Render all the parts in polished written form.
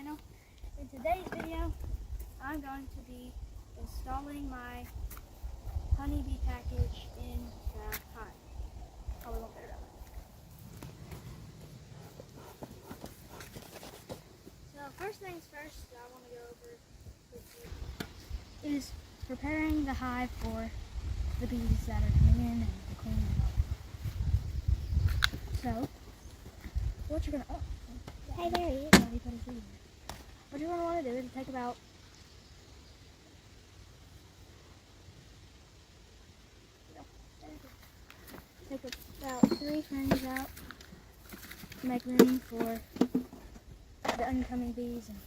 channel. In today's video, I'm going to be installing my honeybee package in the hive. Probably won't get it up. So first things first that I want to go over with you is preparing the hive for the bees that are coming in and the queen and all. So, what you're gonna hey, there he is. What you're gonna want to do is take about about 3 frames out to make room for the incoming bees and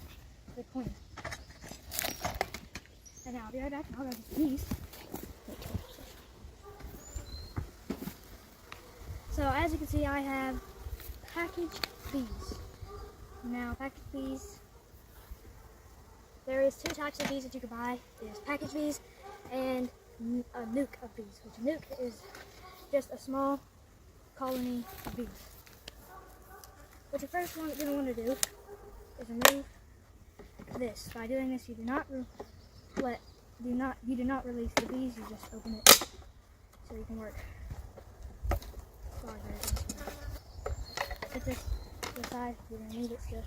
the queen. And now I'll be right back and I'll grab the bees. So as you can see, I have packaged bees. Now packaged bees, there is 2 types of bees that you can buy. There's packaged bees and a nuke of bees, which a nuke is just a small colony of bees. What you're first going to want to do is remove this. By doing this, you do not release the bees. You just open it so you can work. Put this to the side. You're going to need it still.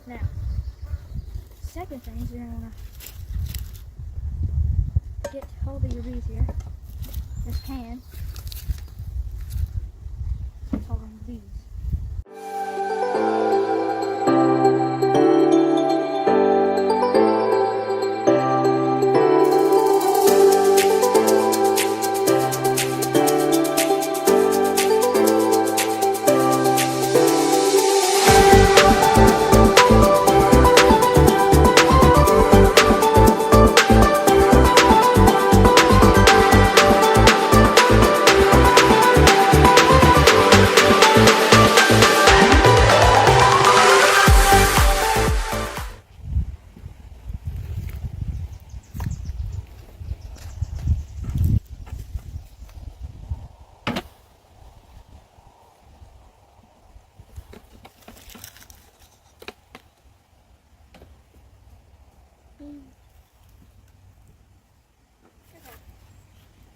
Now, second thing is you're going to want to get hold of your bees here. This can. Hold on the bees.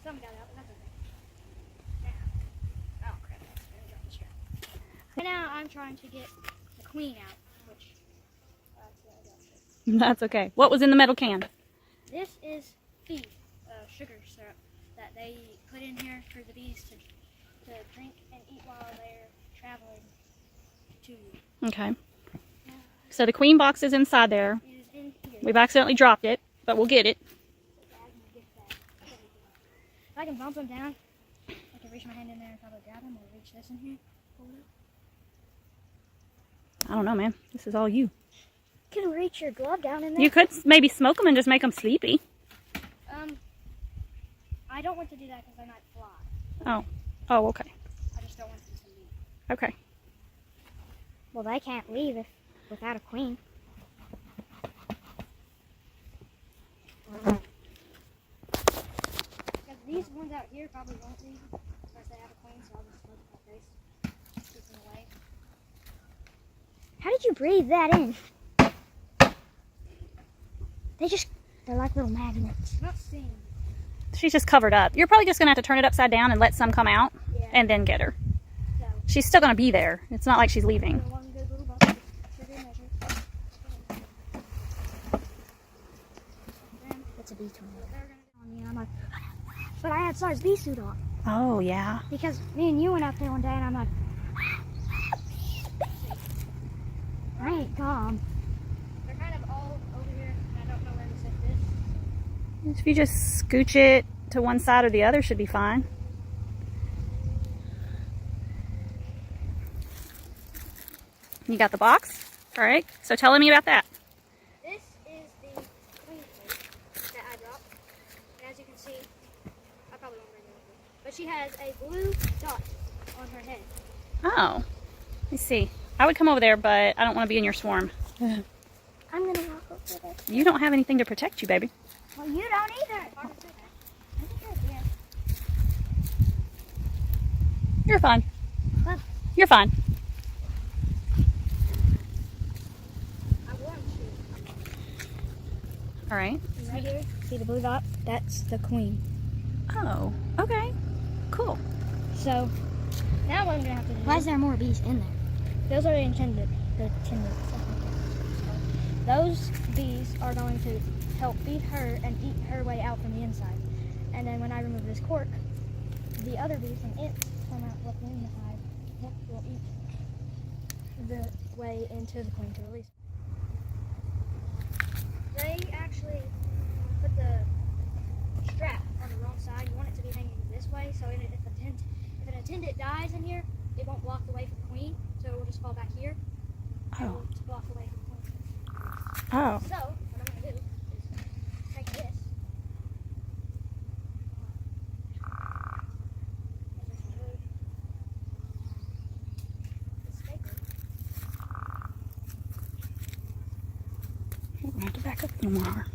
Some got out, but that's okay. Now, oh crap, I dropped the strap. Right now I'm trying to get the queen out, which that's okay. What was in the metal can? This is feed, sugar syrup that they put in here for the bees to drink and eat while they're traveling to you. Okay. So the queen box is inside there. It is in here. We've accidentally dropped it, but we'll get it. If I can bump them down, I can reach my hand in there and probably grab them, or reach this in here. Hold it. I don't know, man. This is all you. You can reach your glove down in there. You could maybe smoke them and just make them sleepy. I don't want to do that because they might fly. Oh. Oh, okay. I just don't want them to leave. Okay. Well, they can't leave without a queen. These ones out here probably won't leave unless they have a queen, so I'll just smoke my face. Keep them away. How did you breathe that in? They're like little magnets. Not stinging. She's just covered up. You're probably just going to have to turn it upside down and let some come out, yeah, and then get her. So, She's still going to be there. It's not like she's leaving. one good little bucket for good measure. It's a bee tornado. I'm like, but I had SARS bee suit on. Oh, yeah. Because me and you went out there one day and I'm like, I ain't calm. They're kind of all over here and I don't know where to set this. If you just scooch it to one side or the other, should be fine. You got the box? All right. So tell me about that. This is the queen cake that I dropped. And as you can see, I probably won't bring it over, but she has a blue dot on her head. Oh. Let me see. I would come over there, but I don't want to be in your swarm. I'm going to walk over there. You don't have anything to protect you, baby. Well, you don't either. You're fine. What? You're fine. All right. Right here, see the blue dot? That's the queen. Oh, okay. Cool. So now what I'm gonna have to do. Why is there more bees in there? Those are the intended. Those bees are going to help feed her and eat her way out from the inside. And then when I remove this cork, the other bees and it come out within the hive that will eat the way into the queen to release. They actually put the strap on the wrong side. You want it to be hanging this way, so if an attendant dies in here, it won't block the way for the queen, so it will just fall back here. And it will just block the way for the queen. Oh. So, what I'm going to do is take this. And just remove the staple. We're going to have to back up a little more.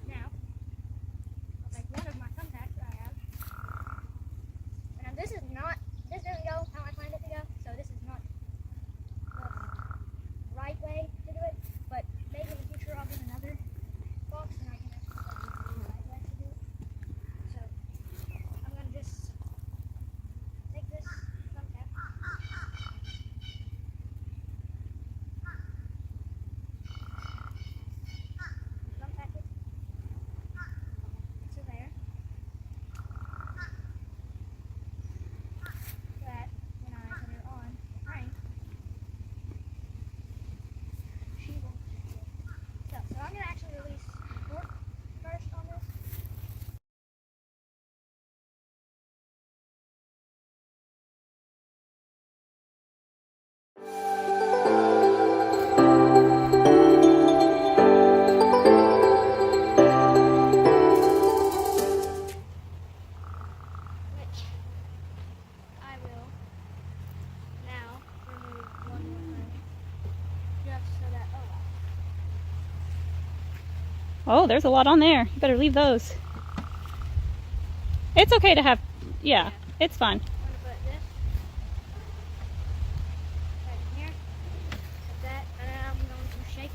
Now, I'll take one of my thumbtacks that I have. And this doesn't go how I planned it to go, so this is not the right way to do it, but maybe in the future I'll get another box and I can actually show you the right way to do it. So, I'm going to just take this thumbtack. Thumbtack it to there. That when I put her on the frame, she will so I'm going to actually release the cork first on this. Which I will now remove one more frame. Just so that, Oh, there's a lot on there. You better leave those. It's okay to have, yeah, it's fine. I'm going to put this right in here, like that, and then I'm going to shake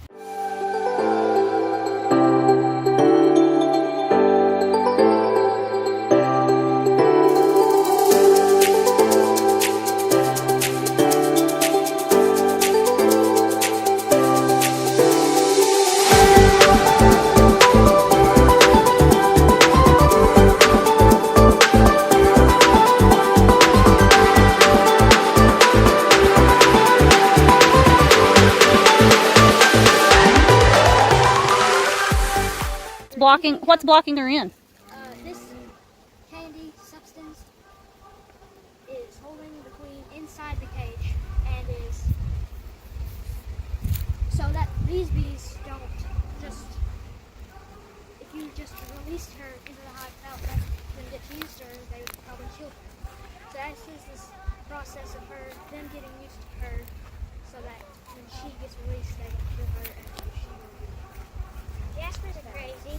What's blocking her in? this candy substance is holding the queen inside the cage and is so that these bees don't just, if you just released her into the hive without letting them get used to her, they would probably kill her. So this is this process of them getting used to her so that when she gets released, they don't kill her and she will be. Jaspers are crazy.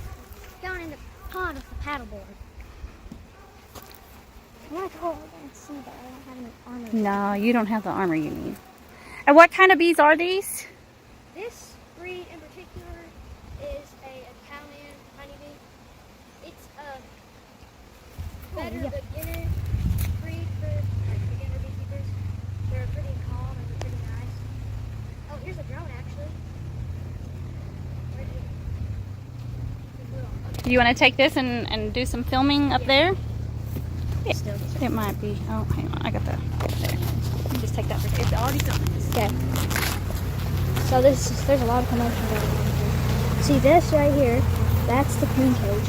Going in the pond with the paddleboard. I want to go over there and see, but I don't have any armor. No, you don't have the armor you need. And what kind of bees are these? This breed in particular is a Italian honeybee. It's a better beginner breed for beginner beekeepers. They're pretty calm and they're pretty nice. Oh, here's a drone actually. Right here. Okay. You want to take this and do some filming up there? Still. It might be. Oh, hang on. I got the. There. You just take that. It's already filming. Okay. So there's a lot of commotion going on here. See this right here? That's the queen cage.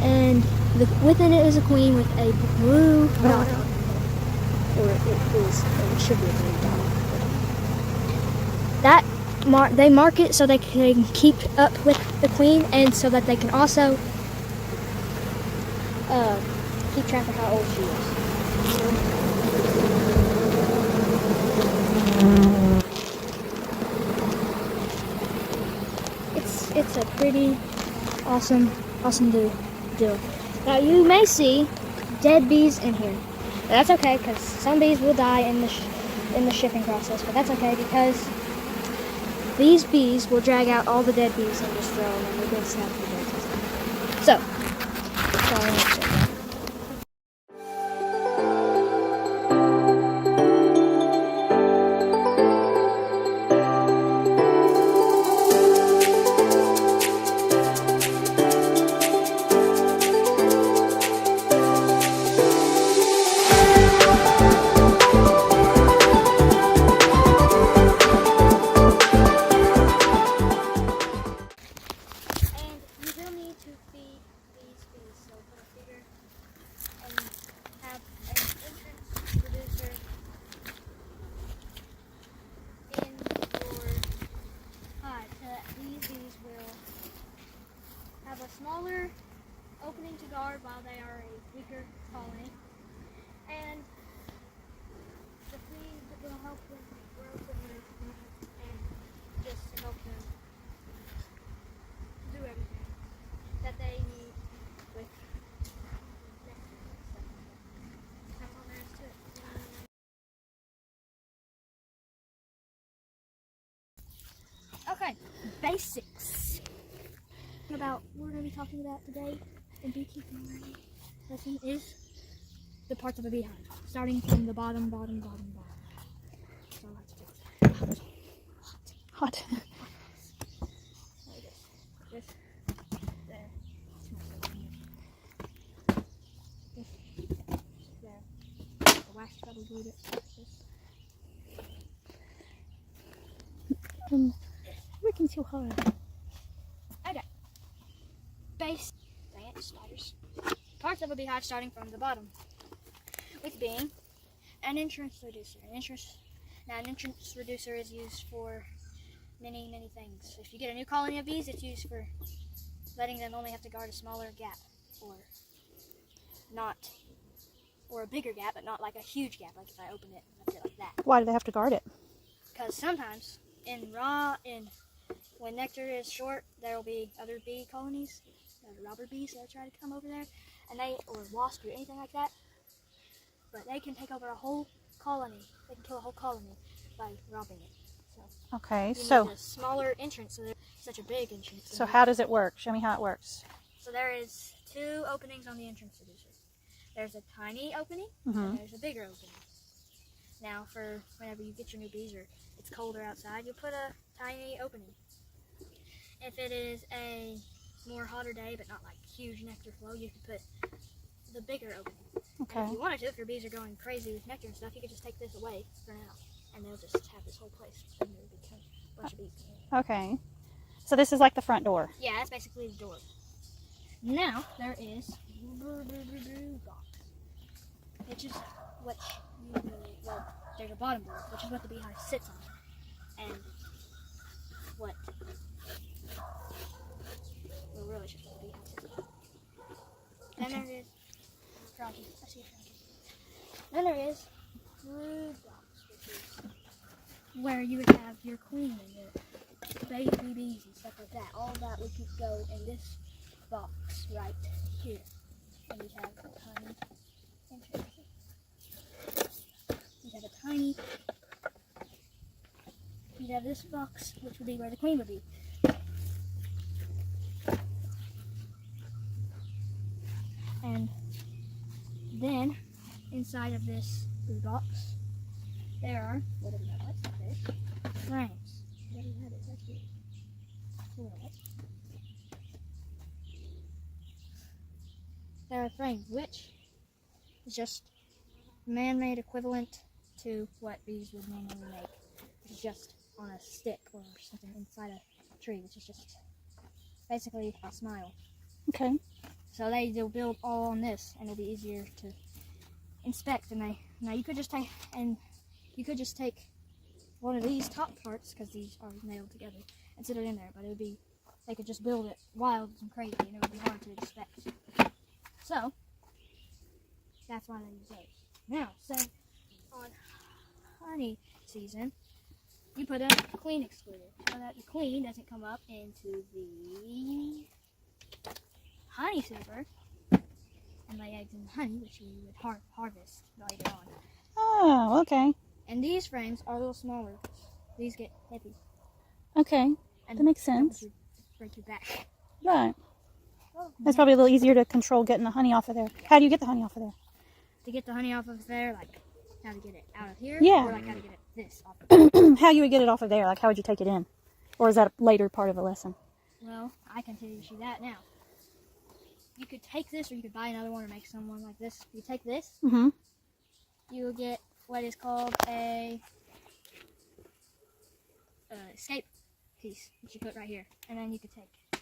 And within it is a queen with a blue dot. Or it should be a blue dot. They mark it so they can keep up with the queen and so that they can also keep track of how old she is. It's a pretty awesome deal. Now you may see dead bees in here. But that's okay, because some bees will die in the shipping process. But that's okay, because these bees will drag out all the dead bees and just throw them in the good stuff. So, that's all I want to say. And you will need to feed these bees, so put a feeder and have an entrance producer in your hive so that these bees will have a smaller opening to guard while they are a weaker colony. And the feed will help them grow quicker and just to help them do everything that they need with nectar and stuff like that. That's all there is to it. Okay, basics. About what we're going to be talking about today in beekeeping learning lesson is the parts of a beehive, starting from the bottom. So let's fix that. Hot. Like this, there, this, there. The wax probably glued it. This. Working so hard. Okay. Base. Dang it, spiders. Parts of a beehive starting from the bottom, with being an entrance reducer. An entrance reducer is used for many things. If you get a new colony of bees, it's used for letting them only have to guard a smaller gap, or a bigger gap, but not like a huge gap, like if I open it and left it like that. Why do they have to guard it? Because sometimes when nectar is short, there will be other bee colonies, robber bees that try to come over there, or wasps or anything like that. But they can take over a whole colony. They can kill a whole colony by robbing it. So Okay, you so need a smaller entrance, so there's such a big entrance. so how does it work? Show me how it works. So there is 2 openings on the entrance reducer. There's a tiny opening Mm-hmm. and there's a bigger opening. Now, for whenever you get your new bees or it's colder outside, you put a tiny opening. If it is a more hotter day, but not like huge nectar flow, you can put the bigger opening. Okay. And if you wanted to, if your bees are going crazy with nectar and stuff, you could just take this away for now, and they'll just have this whole place, and there would be a bunch of bees. Okay. So this is like the front door. Yeah, that's basically the door. Now there is box, which is what there's a bottom door, which is what the beehive sits on, and what really just what the beehive sits on. Then there is Froggy. I see a Froggy. Then there is brood box, which is where you would have your queen and your baby bees and stuff like that. All that would go in this box right here. And you'd have a tiny entrance. You'd have this box, which would be where the queen would be. And then, inside of this blue box, there are, whatever that was, frames. Whatever that is, that's weird. There are frames, which is just man-made equivalent to what bees would normally make. It's just on a stick or something inside a tree, which is just basically a smile. Okay. So they'll build all on this, and it'll be easier to inspect. And now you could just take one of these top parts, because these are nailed together, and sit it in there. But they could just build it wild and crazy, and it would be hard to inspect. So that's why they use those. Now, say on honey season, you put a queen excluder so that the queen doesn't come up into the honey super and and lay eggs in the honey, which we would harvest later on. Oh, okay. And these frames are a little smaller. These get heavy. Okay. And That makes sense. would break your back. Right. Well, That's probably a little easier to control getting the honey off of there. How do you get the honey off of there? to get the honey off of there, like how to get it out of here, Yeah. or like how to get it this off of there. How you would get it off of there? Like, how would you take it in? Or is that a later part of the lesson? Well, I can teach you that now. You could take this, or you could buy another one or make someone like this. You take this, Mm-hmm. you will get what is called a escape piece, which you put right here, and then you could take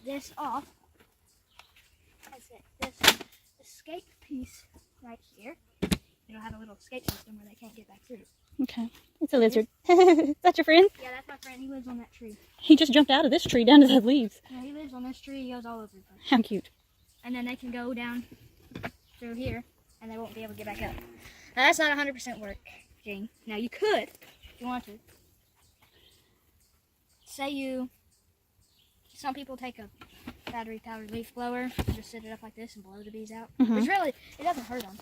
this off. That's it. This escape piece right here. It'll have a little escape system where they can't get back through. Okay. It's a lizard. Is that your friend? Yeah, that's my friend. He lives on that tree. He just jumped out of this tree down to the leaves. Yeah, he lives on this tree. He goes all over the place. How cute. And then they can go down through here, and they won't be able to get back up. Now, that's not 100% work, Jane. Now, you could, if you want to. Some people take a battery-powered leaf blower and just set it up like this and blow the bees out. Mhm. Which really, it doesn't hurt them.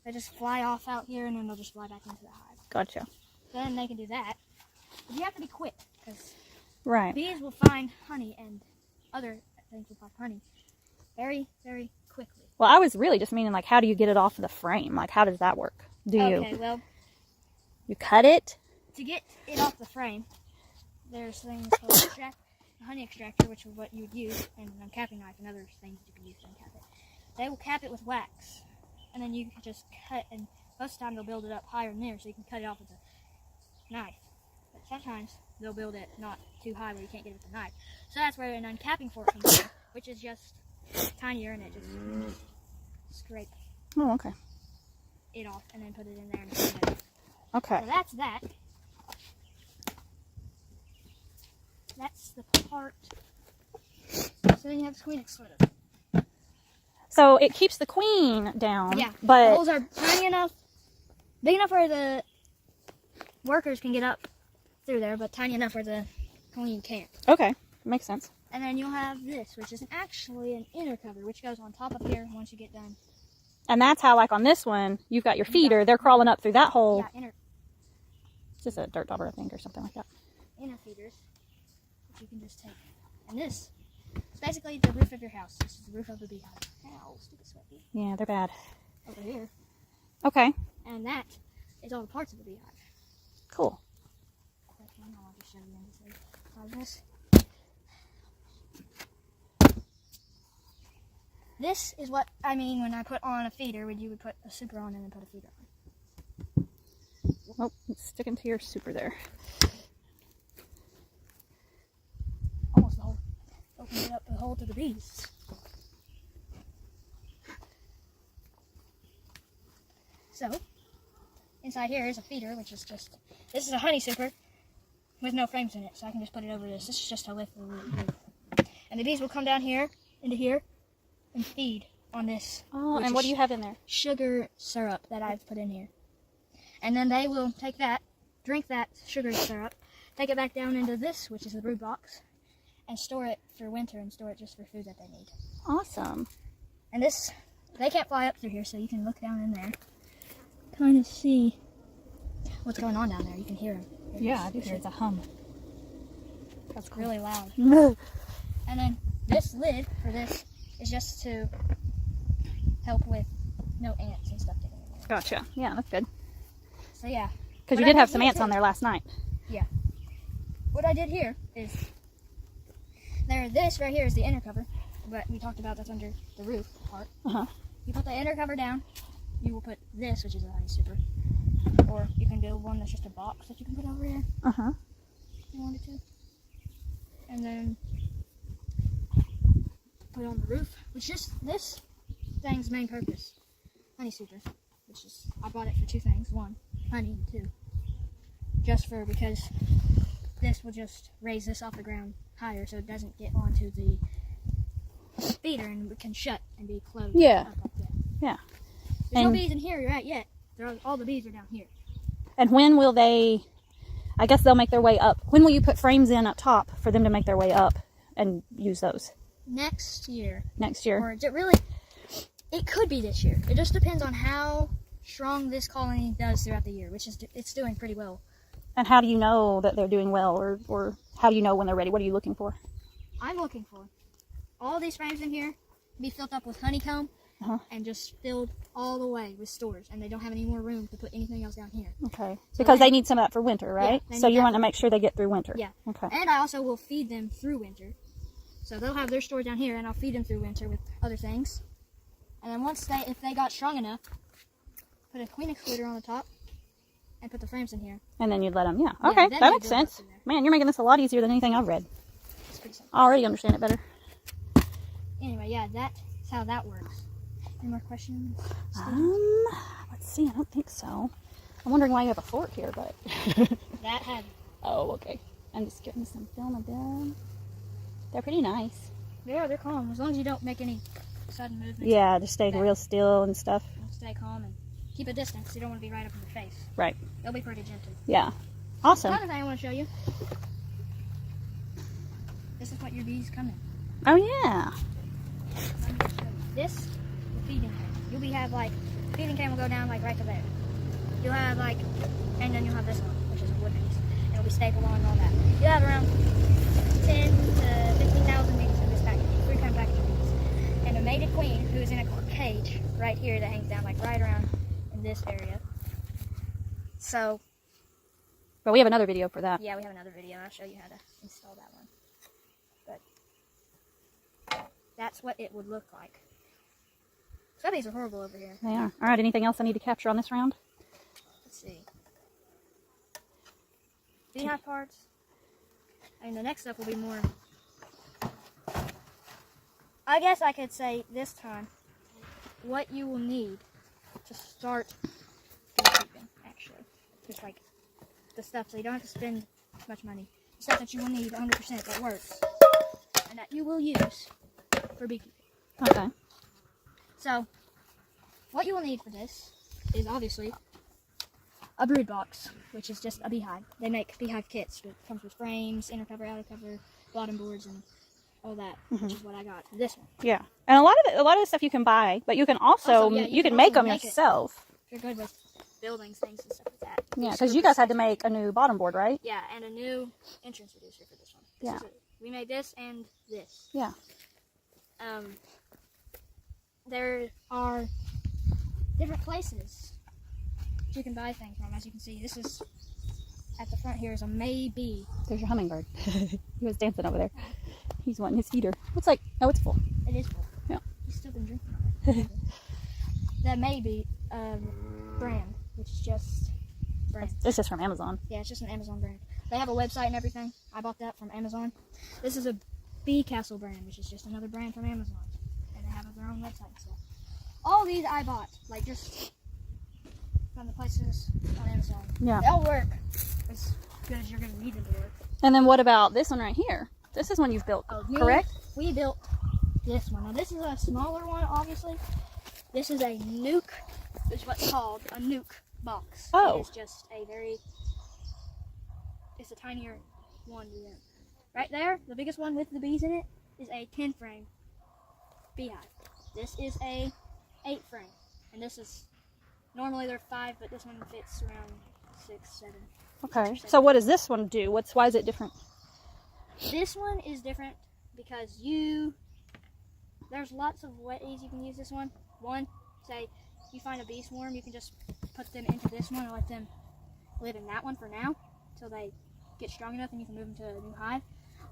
They just fly off out here, and then they'll just fly back into the hive. Gotcha. Then they can do that. But you have to be quick, because Right. bees will find honey, and other things will find honey very, very quickly. Well, I was really just meaning, like, how do you get it off of the frame? Like, how does that work? Okay, well, You cut it? to get it off the frame, there's things called a honey extractor, which is what you would use, and an uncapping knife and other things you can use to uncap it. They will cap it with wax, and then you can just cut, and most of the time they'll build it up higher than there, so you can cut it off with a knife. But sometimes they'll build it not too high where you can't get it with a knife. So that's where an uncapping fork comes in, which is just tinier, and it just scrape Oh, okay. it off, and then put it in there and clean it up. Okay. So that's that. That's the part. So then you have the queen exploder. So it keeps the queen down. Yeah. The But holes are tiny enough, big enough where the workers can get up through there, but tiny enough where the queen can't. okay, makes sense. And then you'll have this, which is actually an inner cover, which goes on top of here once you get done. And that's how, like on this one, you've got your feeder. They're crawling up through that hole. Yeah, It's just a dirt dauber, I think, or something like that. inner feeders, which you can just take. And this is basically the roof of your house. This is the roof of the beehive. Ow, stupid sweaty. Yeah, they're bad. Over here. Okay, And that is all the parts of the beehive. cool. I'll just show you inside of this. This is what I mean when I put on a feeder, when you would put a super on and then put a feeder on. Oh, it's sticking to your super there. Almost the hole. Opened it up the hole to the bees. So, inside here is a feeder, which is just, this is a honey super with no frames in it, so I can just put it over this. This is just to lift the roof. And the bees will come down here, into here, and feed on this. Oh, which and is what do you have in there? sugar syrup that I've put in here. And then they will take that, drink that sugar syrup, take it back down into this, which is the brood box, and store it for winter and store it just for food that they need. Awesome. And this, they can't fly up through here, so you can look down in there, kind of see what's going on down there. You can hear them. Yeah, I do hear it's a hum. That's really loud. No. And then this lid for this is just to help with no ants and stuff getting in there. Gotcha. Yeah, that's good. So yeah. Because What you I did have did some here, ants too. on there last night. What I did here is, this right here is the inner cover, but we talked about that's under the roof part. Uh-huh. You put the inner cover down, you will put this, which is a honey super, or you can build one that's just a box that you can put over here Uh-huh. if you wanted to. And then put it on the roof, which is this thing's main purpose, honey super, which is, I bought it for two things, one, honey, and two, because this will just raise this off the ground higher so it doesn't get onto the feeder and it can shut and be closed. Yeah. Up like that. Yeah. There's no And- bees in here right yet. All the bees are down here. And when will they, I guess they'll make their way up. When will you put frames in up top for them to make their way up and use those? Next year, Next year? or is it really, It could be this year. It just depends on how strong this colony does throughout the year, which is it's doing pretty well. And how do you know that they're doing well, or how do you know when they're ready? What are you looking for? I'm looking for all these frames in here to be filled up with honeycomb and just filled all the way with stores, and they don't have any more room to put anything else down here. Okay. So Because they need some of that for winter, right? Yeah, so need you that want to make sure they get through winter. Yeah. Okay. And I also will feed them through winter. So they'll have their stores down here, and I'll feed them through winter with other things. And then if they got strong enough, put a queen excluder on the top and put the frames in here. And then you'd let them, yeah. Okay, then that they makes build up sense. in there. Man, you're making this a lot easier than anything I've read. It's pretty simple. I already understand it better. Anyway, yeah, that's how that works. Any more questions? Let's see, I don't think so. I'm wondering why you have a fork here, but... That had... Oh, okay. I'm just getting some film of them. They're pretty nice. They're calm. As long as you don't make any sudden movements. Yeah, just stay real still and stuff. Stay calm and keep a distance. You don't want to be right up in their face. Right. They'll be pretty gentle. Yeah. Awesome. Another thing I want to show you. This is what your bees come in. Oh, yeah. This, the feeding can. You'll have like, feeding can will go down like right to there. You'll have like, and then you'll have this one, which is a wood piece. And it'll be stapled on and all that. You'll have around 10 to 15,000 bees in this package, 3-pound package of bees. And a mated queen who is in a cage right here that hangs down like right around in this area. So. But we have another video for that. Yeah, we have another video. I'll show you how to install that one. But that's what it would look like. Some bees are horrible over here. They are. All right, anything else I need to capture on this round? Let's see. Beehive parts. And the next step will be more. I guess I could say this time what you will need to start beekeeping, actually. Just like the stuff, so you don't have to spend much money. The stuff that you will need 100% that works and that you will use for beekeeping. Okay. So, what you will need for this is obviously a brood box, which is just a beehive. They make beehive kits. It comes with frames, inner cover, outer cover, bottom boards, and all that, which is what I got for this one. Yeah, and a lot of the stuff you can buy, but you can also, you can make them yourself. If you're good with buildings, things, and stuff like that. Yeah, because you guys had to make a new bottom board, right? Yeah, and a new entrance reducer for this one. Yeah. We made this and this. Yeah. There are different places you can buy things from. As you can see, this is at the front here is a maybe. There's your hummingbird. He was dancing over there. He's wanting his feeder. It's like, oh, it's full. It is full. Yeah. He's still been drinking on it. That maybe brand, which is just brand. It's just from Amazon. Yeah, it's just an Amazon brand. They have a website and everything. I bought that from Amazon. This is a Bee Castle brand, which is just another brand from Amazon. And they have their own website and stuff. All these I bought, like just from the places on Amazon. Yeah. They'll work as good as you're going to need them to work. And then what about this one right here? This is one you've built, correct? We built this one. Now this is a smaller one, obviously. This is a nuke, is what's called a nuke box. Oh. It's just a it's a tinier one. Right there, the biggest one with the bees in it, is a 10-frame beehive. This is a 8-frame. And this is, normally they're 5, but this one fits around 6, 7. Okay. So what does this one do? Why is it different? This one is different because there's lots of ways you can use this one. One, say you find a bee swarm, you can just put them into this one and let them live in that one for now until they get strong enough and you can move them to a new hive.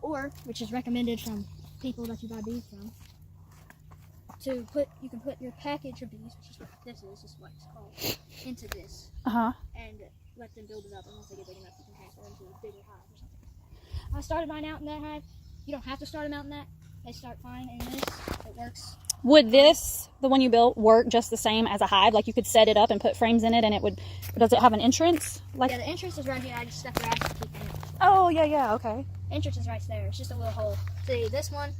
Or, which is recommended from people that you buy bees from, you can put your package of bees, which is what this is what it's called, into this. And let them build it up, and once they get big enough, you can transfer them to a bigger hive or something. I started mine out in that hive. You don't have to start them out in that. They start fine in this. It works. Would this, the one you built, work just the same as a hive? Like you could set it up and put frames in it and it would, does it have an entrance? Like, yeah, the entrance is right here. I just stuck the racks to keep it in. oh, yeah, okay. Entrance is right there. It's just a little hole. See, this one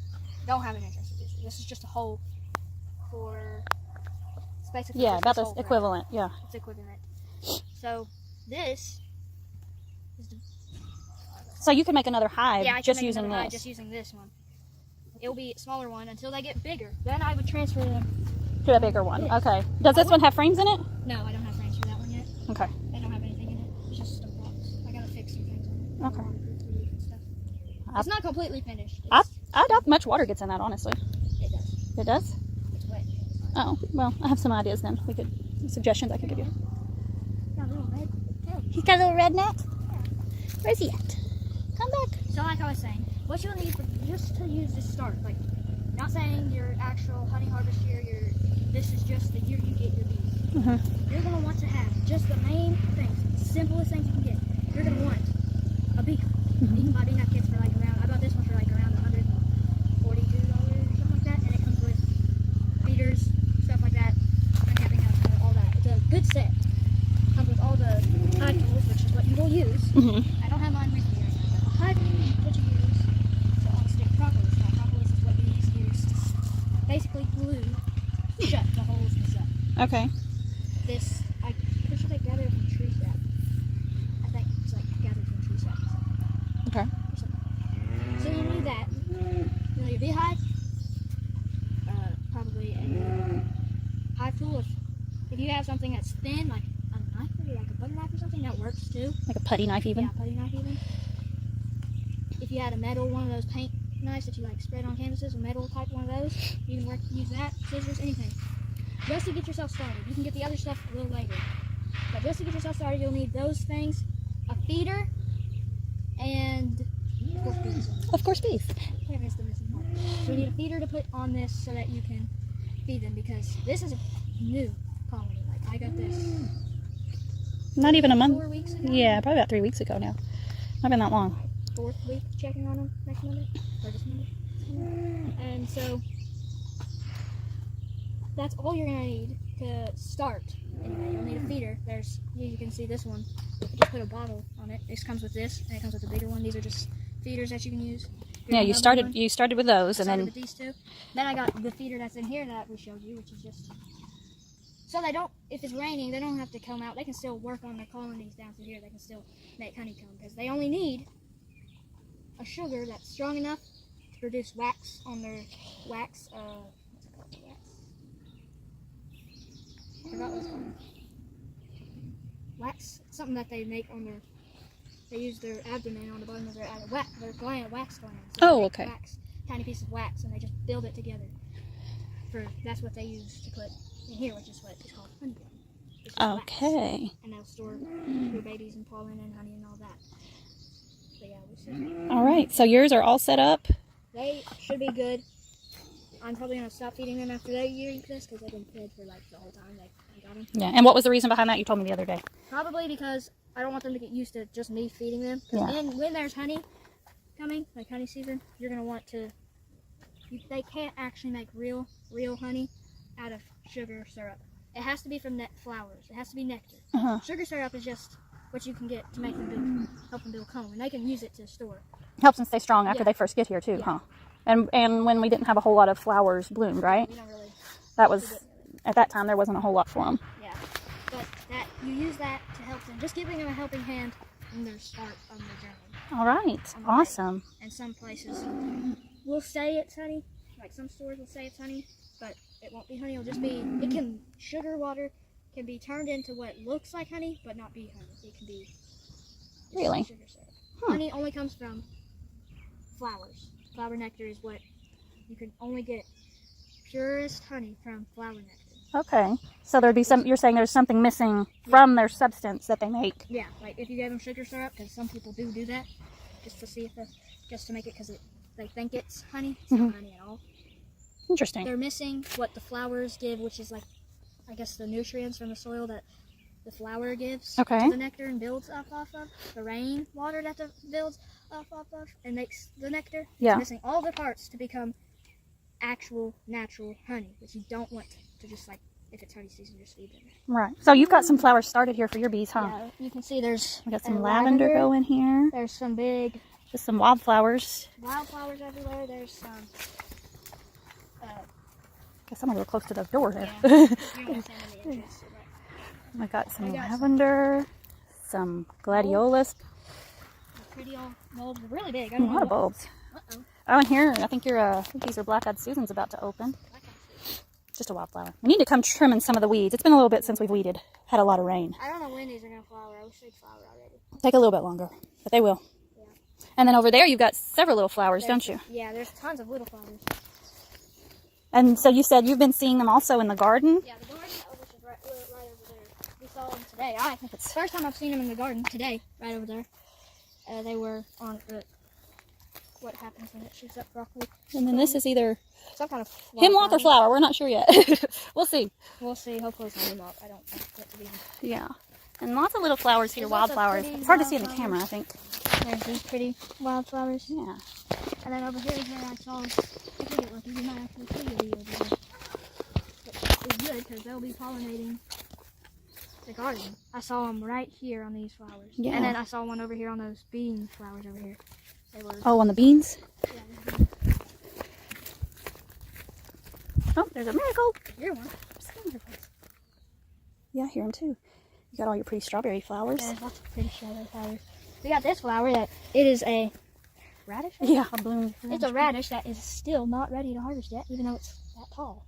don't have an entrance. This is just a hole for, it's basically Yeah, just about this the hole, equivalent, right? yeah. It's equivalent. So, this is the, So you can make another hive yeah, I can just make using another this. hive just using this one. It'll be a smaller one until they get bigger. Then I would transfer them To a bigger one. Okay. Does this one have frames in it? No, I don't have frames for that one yet. Okay. They don't have anything in it. It's just a box. I gotta fix some things on it. Okay. Waterproof and stuff. It's not completely finished. I doubt much water gets in that, honestly. It does. It does? It's wet. Oh, well, I have some ideas then. Suggestions I could give you. Got a little red tail. He's got a little red net? Where's he at? Come back. So like I was saying, what you'll need just to use to start, like, not saying your actual honey harvest year, this is just the year you get your bees. Mm-hmm. You're gonna want to have just the main things, the simplest things you can get. You're gonna want a beehive. Mm-hmm. You can buy beehive kits for like around, I bought this one for like around $142 or something like that, and it comes with feeders, stuff like that, capping house, all that. It's a good set. Comes with all the hive tools, which is what you will use. Mm-hmm. I don't have mine with me right now, but the hive tools is what you use to unstick propolis. Now, propolis is what bees use to basically glue shut the holes and stuff. Okay. This, I pretty sure they gather it from tree sap. I think it's like gathered from tree sap. Okay. Or something. So you need that. You know your beehive, probably a hive tool. If you have something that's thin, like a knife, maybe like a butter knife or something, that works too. Like a putty knife even? Yeah, putty knife even. If you had a metal, one of those paint knives that you like spread on canvases, a metal type one of those, you can use that, scissors, anything. Just to get yourself started. You can get the other stuff a little later. But just to get yourself started, you'll need those things, a feeder, and of course bees. Of course, bees. There is the missing part. So you need a feeder to put on this so that you can feed them, because this is a new colony. Like I got this Not even a month. 4 weeks ago. Yeah, probably about 3 weeks ago now. Not been that long. 4th week checking on them next Monday or this Monday. And so that's all you're gonna need to start. Anyway, you'll need a feeder. You can see this one. I just put a bottle on it. This comes with this, and it comes with a bigger one. These are just feeders that you can use. Yeah, you started with those, and Started then with these two. Then I got the feeder that's in here that we showed you, which is just so they don't. If it's raining, they don't have to come out. They can still work on their colonies down through here. They can still make honeycomb because they only need a sugar that's strong enough to produce wax on their wax. What's it called? Wax. I forgot what it's called. Wax. Something that they make on their. They use their abdomen on the bottom of their gland, wax glands. So Oh, okay. Wax, tiny piece of wax, and they just build it together. That's what they use to put in here, which is what is called honeycomb. okay. And they'll store your babies and pollen and honey and all that. So yeah, we'll see. All right. So yours are all set up. They should be good. I'm probably gonna stop feeding them after they eat this because they've been fed for like the whole time. Like I got them. Yeah. And what was the reason behind that? You told me the other day. Probably because I don't want them to get used to just me feeding them. Yeah. Then when there's honey coming, like honey season, you're gonna want to. They can't actually make real honey out of sugar syrup. It has to be from flowers. It has to be nectar. Uh-huh. Sugar syrup is just what you can get to make them help them build comb, and they can use it to store. Helps them stay strong after Yeah. they first get here too, Yeah. huh? And when we didn't have a whole lot of flowers bloomed, right? We don't really. That was at that time there wasn't a whole lot for them. Yeah, but you use that to help them, just giving them a helping hand in their start on their journey. All right. Awesome. And some places will say it's honey, like some stores will say it's honey, but it won't be honey. It'll just be. Sugar water can be turned into what looks like honey, but not be honey. It can be. Really? Sugar syrup. Honey only comes from flowers. Flower nectar is what you can only get purest honey from flower nectar. Okay. So there'd be some. You're saying there's something missing from their substance that they make. Yeah, like if you gave them sugar syrup, because some people do that, just to see if just to make it because they think it's honey. It's not honey at all. Interesting. They're missing what the flowers give, which is like, I guess, the nutrients from the soil that the flower gives to the nectar and builds off of. The rain water that builds off of and makes the nectar. Yeah. It's missing all the parts to become actual natural honey, which you don't want to just like, if it's honey season, just feed them. Right. So you've got some flowers started here for your bees, huh? Yeah, you can see there's We got some lavender going here. There's some big Just some wildflowers. wildflowers everywhere. There's some. Guess I'm a little close to the door there. Yeah, you don't want to stand in the entrance, but We got some I got lavender, some gladiolus, pretty old bulbs. They're really big. I a don't know lot of what- bulbs. Uh-oh. Oh, and here, I think these are Black-eyed Susan's about to open. just a wildflower. We need to come trimming some of the weeds. It's been a little bit since we've weeded. Had a lot of rain. I don't know when these are going to flower. I wish they'd flower already. Take a little bit longer, but they will. Yeah. And then over there you've got several little flowers, don't you? Yeah, there's tons of little flowers. And so you said you've been seeing them also in the garden? Yeah, the garden which is right over there. We saw them today. It's the first time I've seen them in the garden today, right over there. They were on what happens when it shoots up broccoli. And then this is either some kind of hemlock or flower. We're not sure yet. We'll see. We'll see. Hopefully it's not hemlock. I don't think it to be. Yeah. And lots of little flowers here, There's lots of wildflowers. pretty It's hard to see in the wildflowers. camera, I think. There's these pretty wildflowers. Yeah. And then over here is where I saw, if we get lucky, we might actually see a bee over there. It's good because they'll be pollinating the garden. I saw them right here on these flowers. Yeah. And then I saw one over here on those bean flowers over here. They were. Oh, on the beans? Yeah, Oh, there's a marigold. here's one. Yeah, I hear them too. You got all your pretty strawberry flowers. There's lots of pretty strawberry flowers. We got this flower that it is a radish. Yeah, a bloom. It's a radish that is still not ready to harvest yet, even though it's that tall.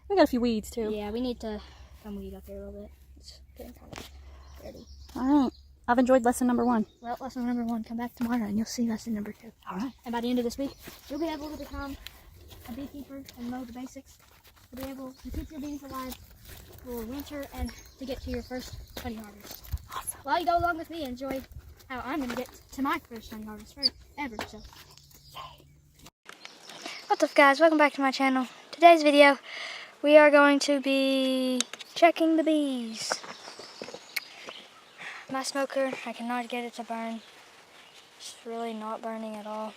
We got a few weeds too. Yeah, we need to come weed up here a little bit. It's getting kind of dirty. All right. I've enjoyed lesson number 1. Well, lesson number 1, come back tomorrow and you'll see lesson number 2. All right. And by the end of this week, you'll be able to become a beekeeper and know the basics. You'll be able to keep your bees alive for winter and to get to your first honey harvest. Awesome. While you go along with me, enjoy how I'm going to get to my first honey harvest forever. So, what's up, guys? Welcome back to my channel. Today's video, we are going to be checking the bees. My smoker, I cannot get it to burn. It's really not burning at all.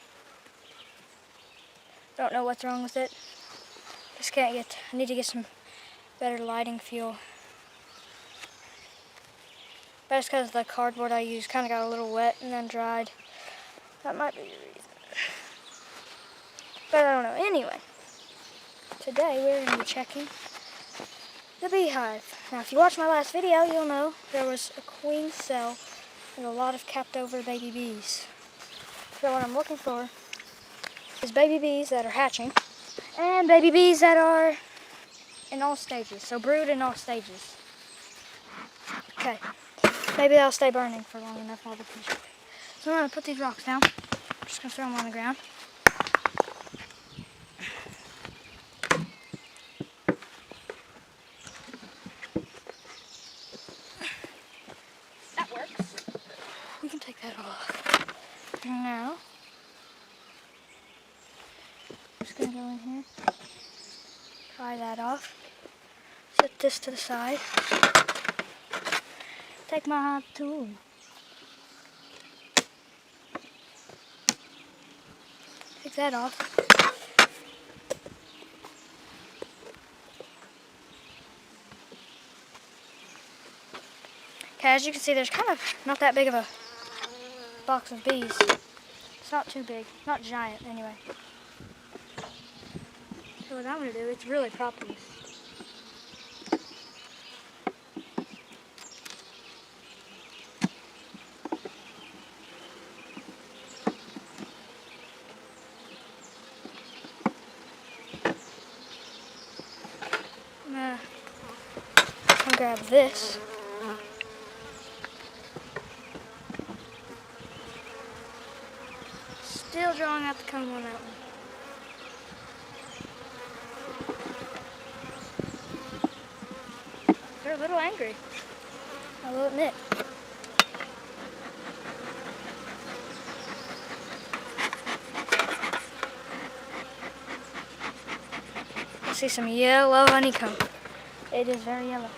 Don't know what's wrong with it. Just can't get, I need to get some better lighting fuel. But it's because the cardboard I used kind of got a little wet and then dried. That might be the reason. But I don't know. Anyway, today we're going to be checking the beehive. Now, if you watched my last video, you'll know there was a queen cell and a lot of capped over baby bees. So what I'm looking for is baby bees that are hatching and baby bees that are in all stages. So brood in all stages. Okay. Maybe they'll stay burning for long enough while the bees are. So I'm going to put these rocks down. I'm just going to throw them on the ground. That works. We can take that off. And now, I'm just going to go in here. Pry that off. Set this to the side. Take my hot tool. Take that off. Okay, as you can see, there's kind of not that big of a box of bees. It's not too big, not giant anyway. So what I'm going to do, it's really prop these. I'll grab this. Still drawing out the cone on that one. They're a little angry. I will admit. I see some yellow honeycomb. It is very yellow.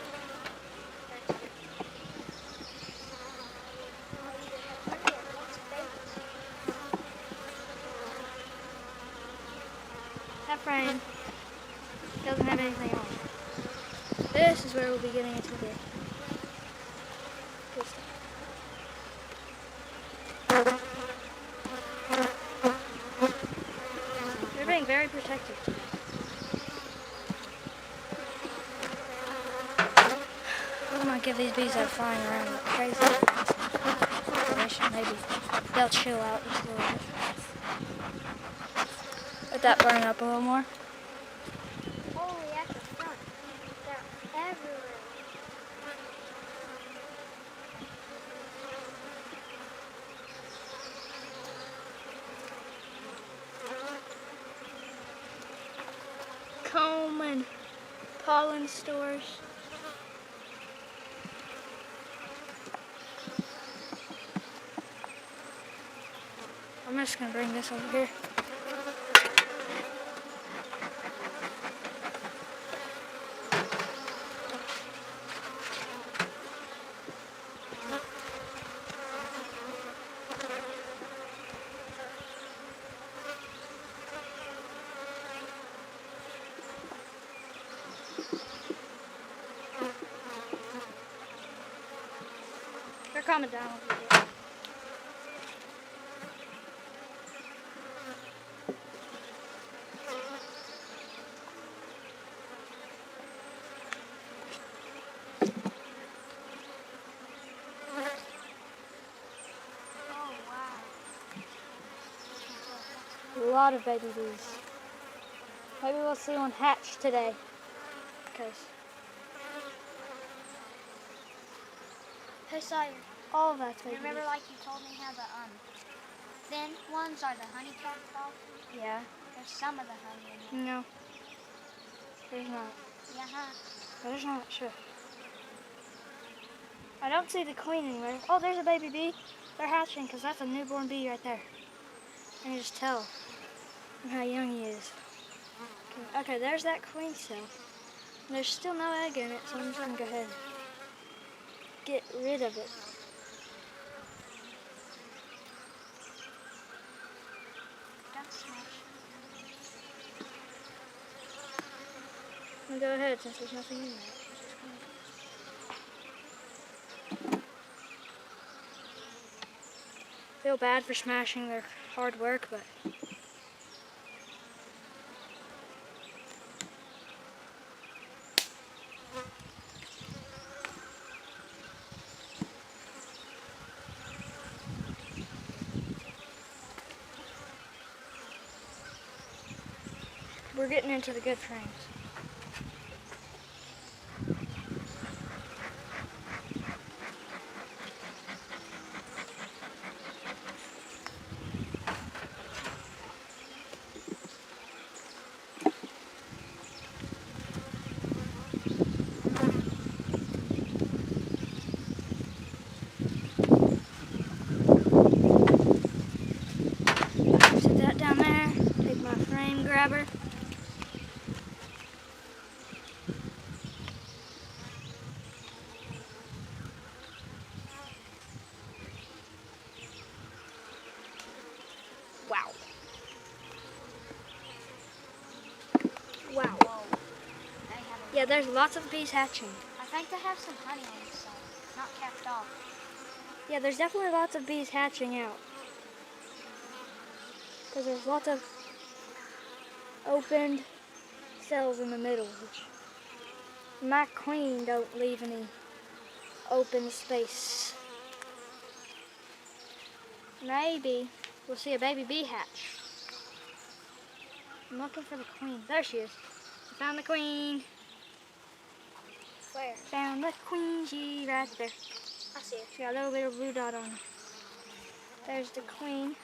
That frame doesn't have anything on it. This is where we'll be getting into the good stuff. They're being very protective today. I'm gonna give these bees that are flying around like crazy. Maybe they'll chill out just a little bit. Let that burn up a little more. Oh, and pollen stores. I'm just gonna bring this over here. They're calming down over here. A lot of baby bees. Maybe we'll see one hatch today. Because Hey Sawyer, all of that's baby remember bees. like you told me how the thin ones are the honeycomb frogs? Yeah. There's some of the honey in there. No. There's not. Yeah, huh? There's not, sure. I don't see the queen anywhere. Oh, there's a baby bee. They're hatching because that's a newborn bee right there. I can just tell how young he is. Okay, there's that queen cell. There's still no egg in it, so I'm just gonna go ahead and get rid of it. Don't smash. I'm gonna go ahead since there's nothing in there. Feel bad for smashing their hard work, but we're getting into the good frames. Set that down there. Take my frame grabber. Wow. Wow. Whoa. They have a, Yeah, there's lots of bees hatching. I think they have some honey on this side, not capped off. Yeah, there's definitely lots of bees hatching out. Because there's lots of opened cells in the middle, which my queen don't leave any open space. Maybe we'll see a baby bee hatch. I'm looking for the queen. There she is. I found the queen. Where? Found the queen. She right there. I see it. She got a little bit of blue dot on her. There's the queen.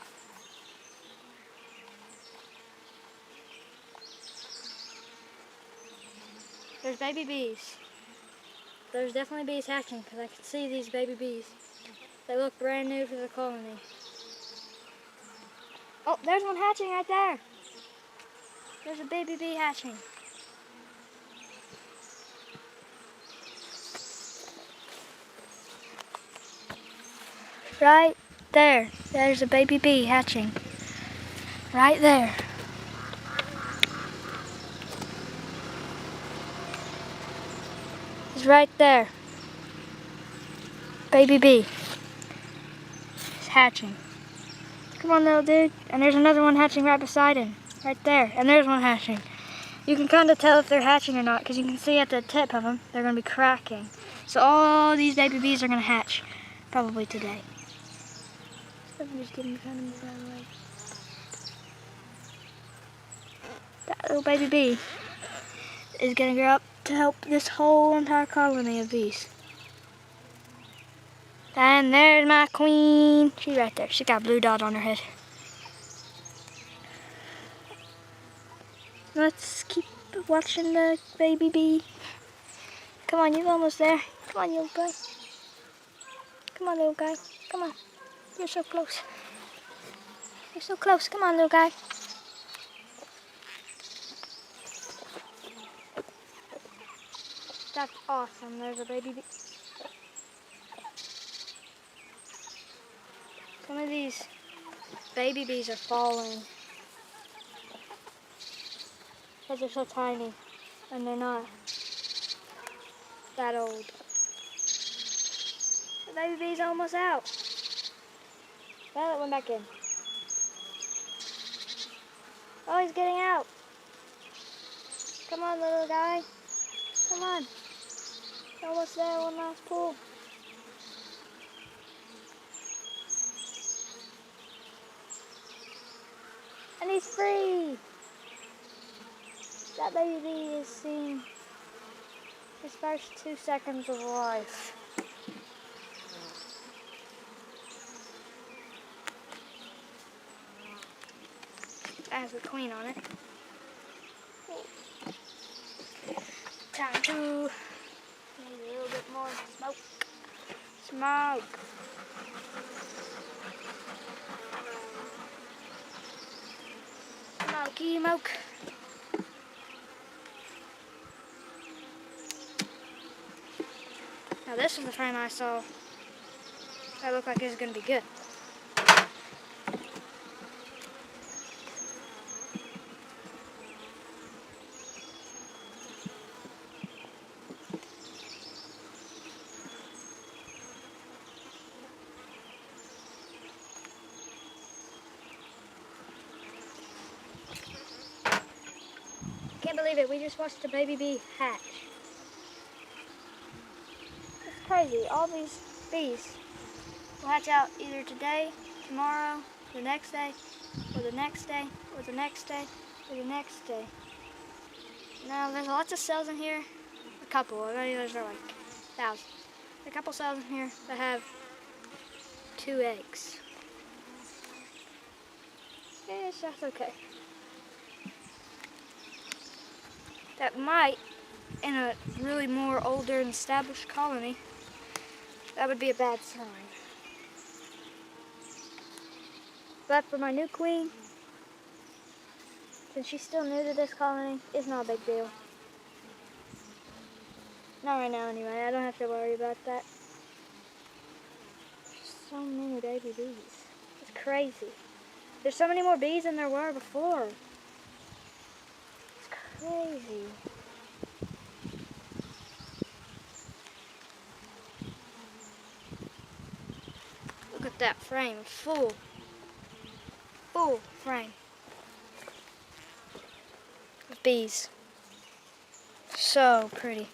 There's baby bees. There's definitely bees hatching because I can see these baby bees. They look brand new for the colony. Oh, there's one hatching right there. There's a baby bee hatching. Right there. There's a baby bee hatching. Right there. He's right there. Baby bee. He's hatching. Come on, little dude. And there's another one hatching right beside him. Right there. And there's one hatching. You can kind of tell if they're hatching or not because you can see at the tip of them, they're going to be cracking. So all these baby bees are going to hatch probably today. I'm just getting kind of moved out of the way. That little baby bee is going to grow up to help this whole entire colony of bees. And there's my queen. She's right there. She's got a blue dot on her head. Let's keep watching the baby bee. Come on, you're almost there. Come on, little guy. Come on, little guy. Come on. You're so close. You're so close. Come on, little guy. That's awesome. There's a baby bee. Some of these baby bees are falling because they're so tiny and they're not that old. The baby bee's almost out. Violet went back in. Oh, he's getting out. Come on, little guy. Come on. Almost there, one last pull. And he's free. That baby bee is seeing his first 2 seconds of life. That has the queen on it. Time to need a little bit more smoke. Smoke. Smoky smoke. Now this is the frame I saw. That looked like it was going to be good. Can't believe it, we just watched a baby bee hatch. It's crazy, all these bees will hatch out either today, tomorrow, the next day, or the next day, or the next day, or the next day. Now there's lots of cells in here, a couple, I know those are like thousands. A couple cells in here that have 2 eggs. It's just okay. That might, in a really more older and established colony, that would be a bad sign. But for my new queen, since she's still new to this colony, it's not a big deal. Not right now anyway, I don't have to worry about that. There's so many baby bees. It's crazy. There's so many more bees than there were before. Crazy. Look at that frame, full frame of bees. So pretty.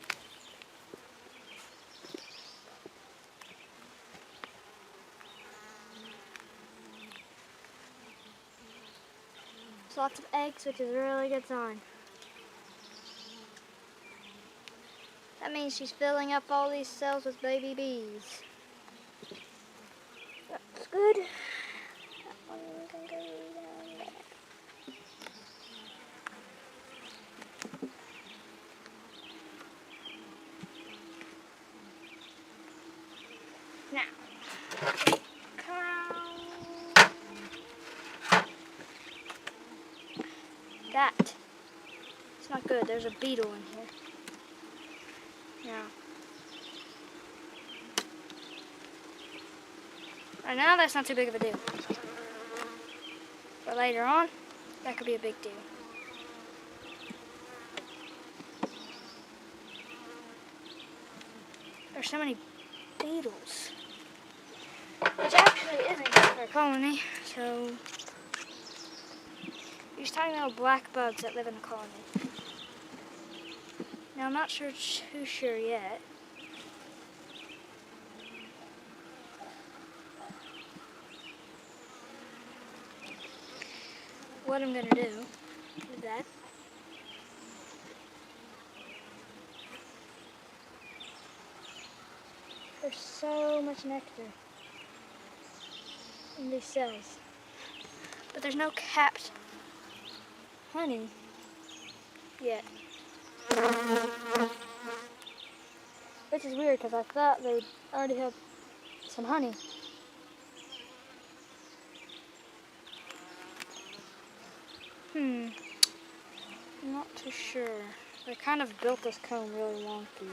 There's lots of eggs, which is a really good sign. That means she's filling up all these cells with baby bees. That's good. That one can go down there. Now, come on. That. It's not good. There's a beetle in here. Yeah. Right now, that's not too big of a deal. But later on, that could be a big deal. There's so many beetles. Which actually isn't good for a colony, so these tiny little black bugs that live in a colony. Now I'm not too sure yet. What I'm gonna do with that. There's so much nectar in these cells, but there's no capped honey yet. Which is weird because I thought they already had some honey. I'm not too sure. They kind of built this comb really wonky.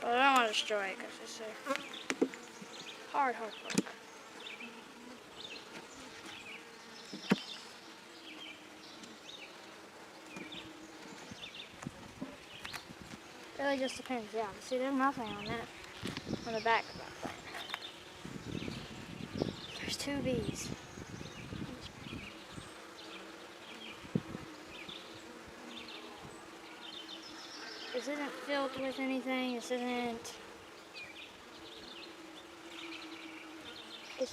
But I don't want to destroy it because it's a hard work. Really just depends, yeah. See, there's nothing on that, on the back of that thing. There's 2 bees. This isn't filled with anything. This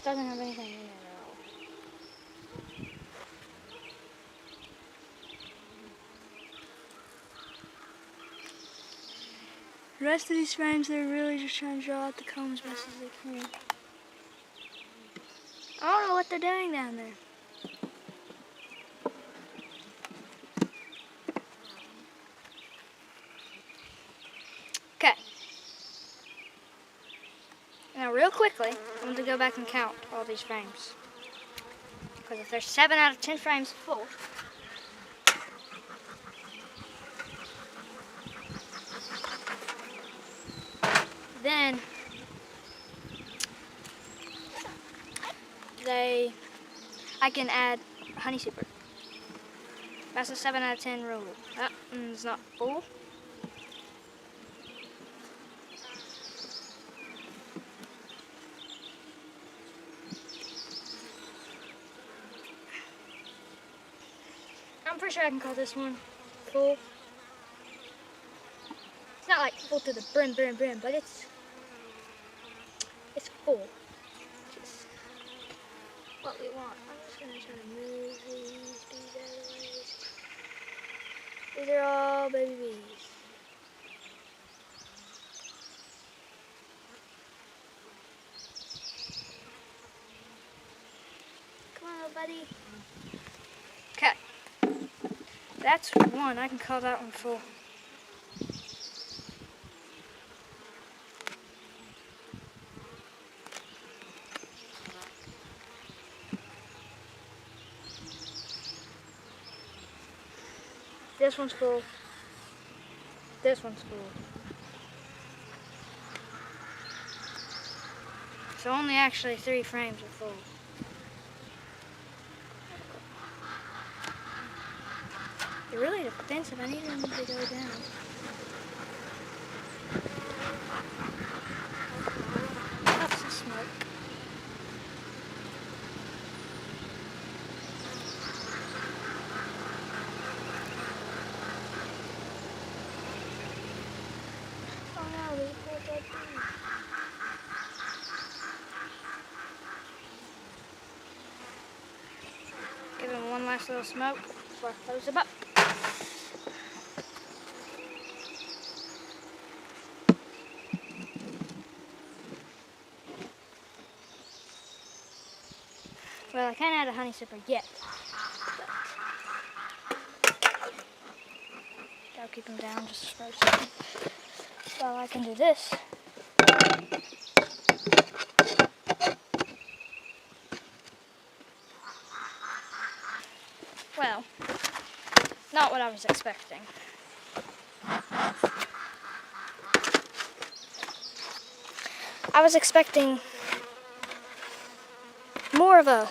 doesn't have anything in it at all. The rest of these frames, they're really just trying to draw out the comb as best as they can. I don't know what they're doing down there. Okay. Now real quickly, I'm going to go back and count all these frames. Because if there's 7 out of 10 frames full, then I can add honey super. That's a 7 out of 10 rule. That one's not full. I'm pretty sure I can call this one full. It's not like full to the brim, but it's full. Which is what we want. I'm just gonna try to move these bees out of the way. These are all baby bees. Come on, little buddy. Okay. That's one. I can call that one full. This one's full. This one's full. So only actually 3 frames are full. It really depends if I need them to go down. That's some smoke. Oh no, there's a poor dead bee. Give him one last little smoke before I close him up. Well, I can't add a honey sipper yet. I'll keep him down just for a second. While I can do this. Well, not what I was expecting. I was expecting more of a,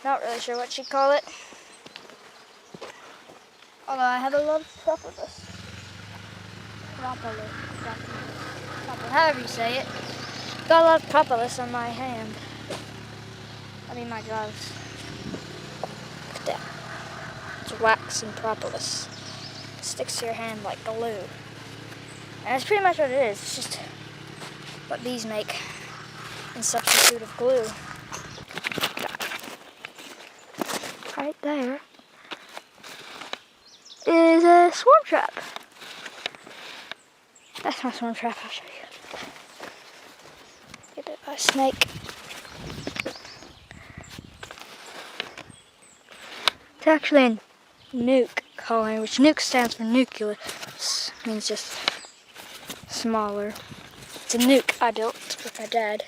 not really sure what you'd call it. Although I have a lot of propolis. However you say it. Got a lot of propolis on my hand. I mean my gloves. Look at that. It's wax and propolis. It sticks to your hand like glue. And that's pretty much what it is. It's just what bees make in substitute of glue. Right there is a swarm trap. That's my swarm trap, I'll show you. Get bit by a snake. It's actually a nuke colony, which nuke stands for nucleus, means just smaller. It's a nuke I built with my dad.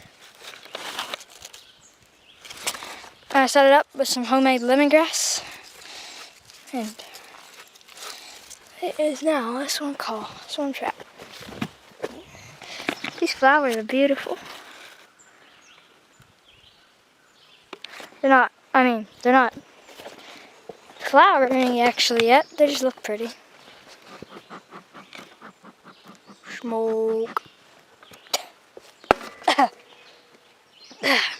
I set it up with some homemade lemongrass, and it is now a swim trap. These flowers are beautiful. They're not flowering actually yet. They just look pretty. Smoke. Not bad.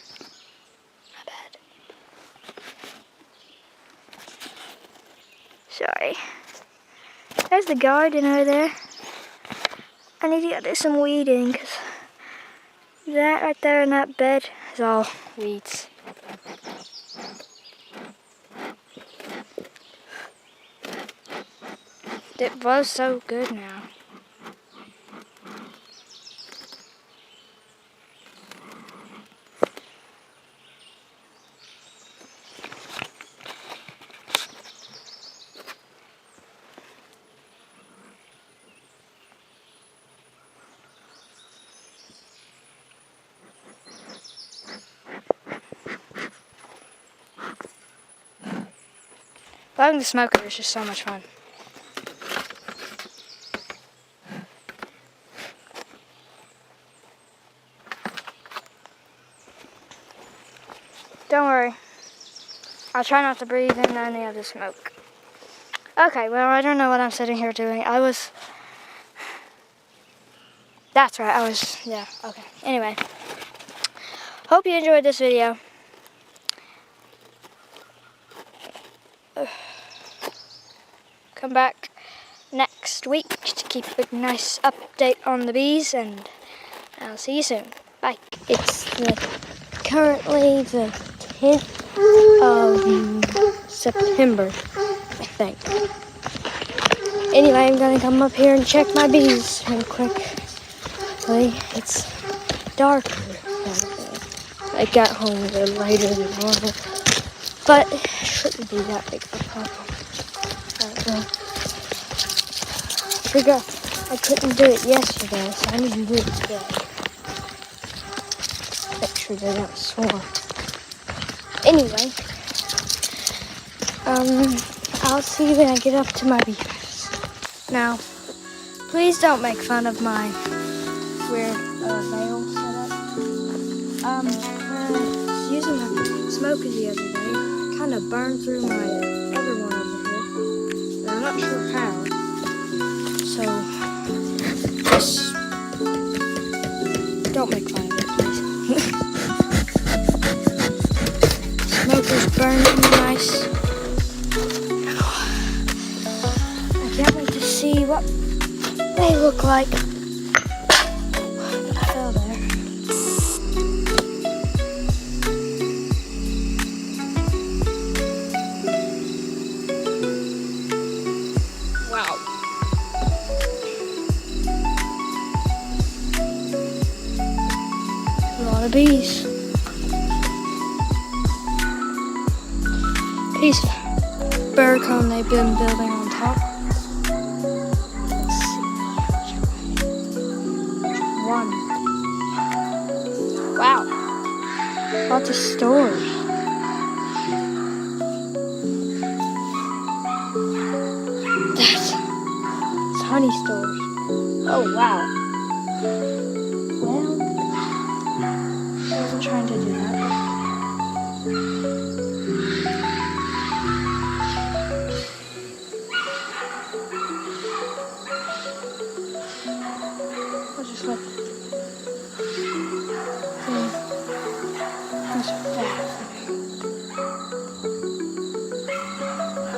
Sorry. There's the garden over there. I need to do some weeding because that right there in that bed is all weeds. It was so good now. Blowing the smoker is just so much fun. Don't worry. I'll try not to breathe in any of the smoke. Okay, well, I don't know what I'm sitting here doing. That's right, yeah, okay. Anyway, hope you enjoyed this video. Come back next week to keep a nice update on the bees, and I'll see you soon. Bye. It's currently the 10th of September, I think. Anyway, I'm gonna come up here and check my bees real quick. It's darker now. I got home a little later than normal, but it shouldn't be that big of a problem. I couldn't do it yesterday, so I need to do it today. Make sure they don't swarm. Anyway, I'll see you when I get up to my beehives. Now, please don't make fun of my weird veil setup. When I was using the smoker the other day, it kind of burned through my other one over here, and I'm not sure how. So, just don't make fun of it, please. Smoker's burning nice. I can't wait to see what they look like. I fell there. Wow. A lot of bees. Piece of bird cone they've been building on top. Let's see. One. Wow. Lots of stores. That's honey stores. Oh wow. Well, I wasn't trying to do that. I'll just let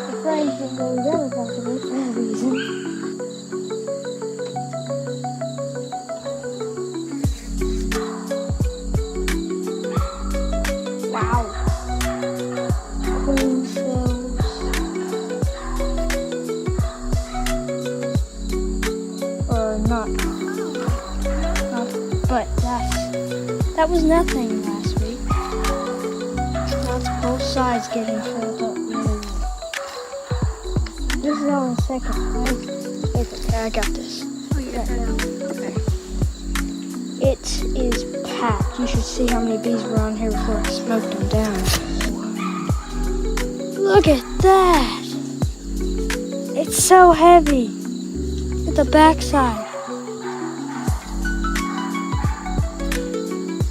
the frames can go together possibly for no reason. Wow. Queen cells. Or not, but that was nothing last week. Now it's both sides getting filled up really well. This is all in second, right? It's okay, I got this. Oh, you got that out. Okay. It is packed. You should see how many bees were on here before I smoked them down. Look at that! It's so heavy at the backside.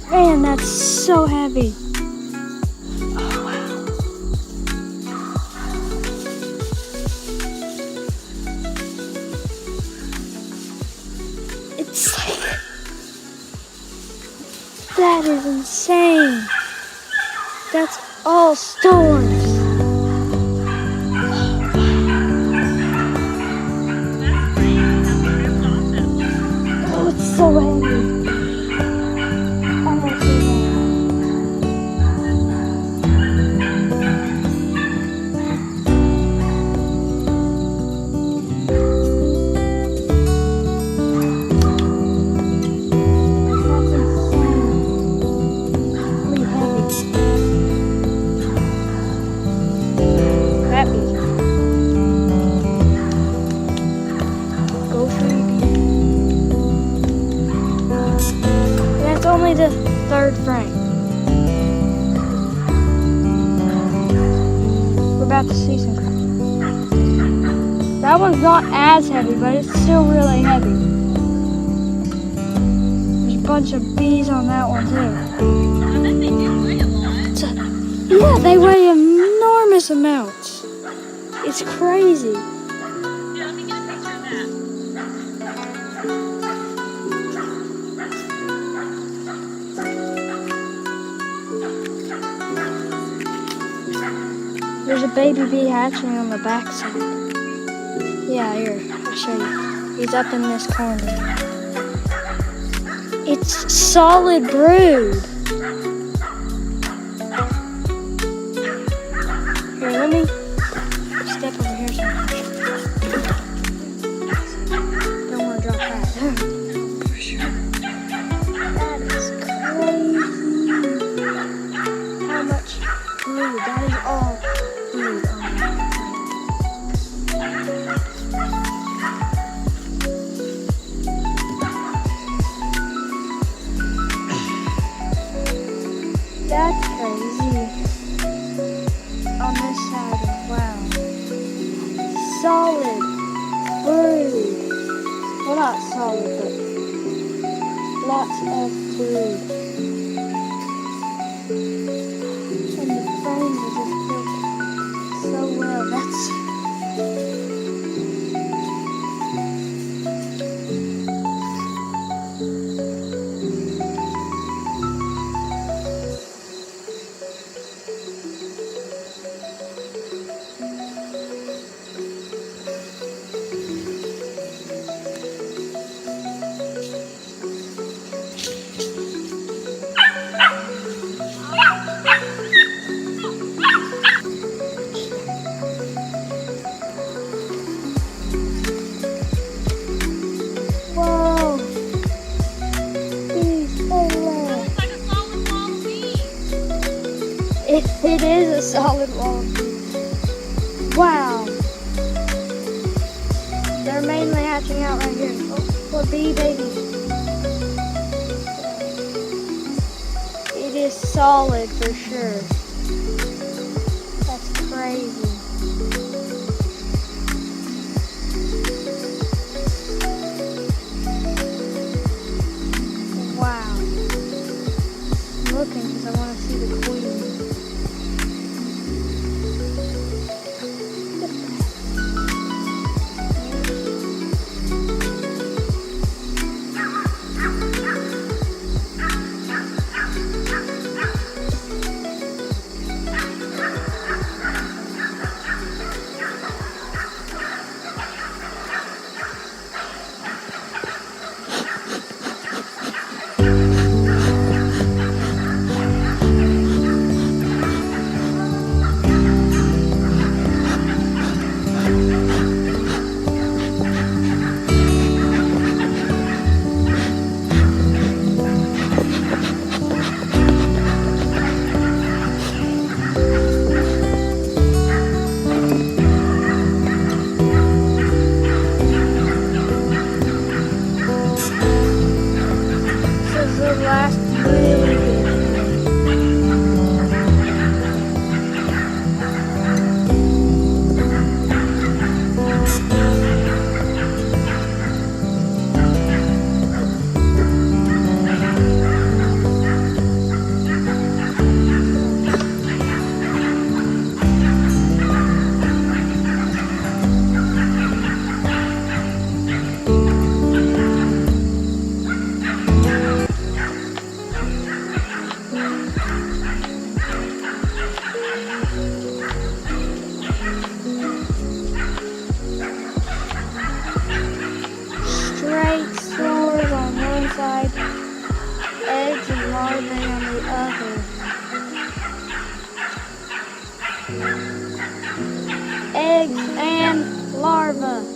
Man, that's so heavy. Oh, wow. It's like, that is insane. That's all storms. Oh, it's so heavy. Only the third frame. We're about to see some crap. That one's not as heavy, but it's still really heavy. There's a bunch of bees on that one too. I bet they do weigh a lot. Yeah, they weigh enormous amounts. It's crazy. Yeah, let me get a picture of that. There's a baby bee hatching on the backside. Yeah, here, I'll show you. He's up in this corner. It's solid brood. Here, let me step over here so don't want to drop that. For sure. That is crazy. How much brood? That is all. That's crazy. On this side, wow. Solid brood. Well, not solid, but lots of brood. And the frames are just built so well. That's It is a solid wall of bees. Wow. They're mainly hatching out right here. Oh, for bee babies. It is solid for sure. That's crazy. Wow. I'm looking because I want to see the queen. Eggs and larvae.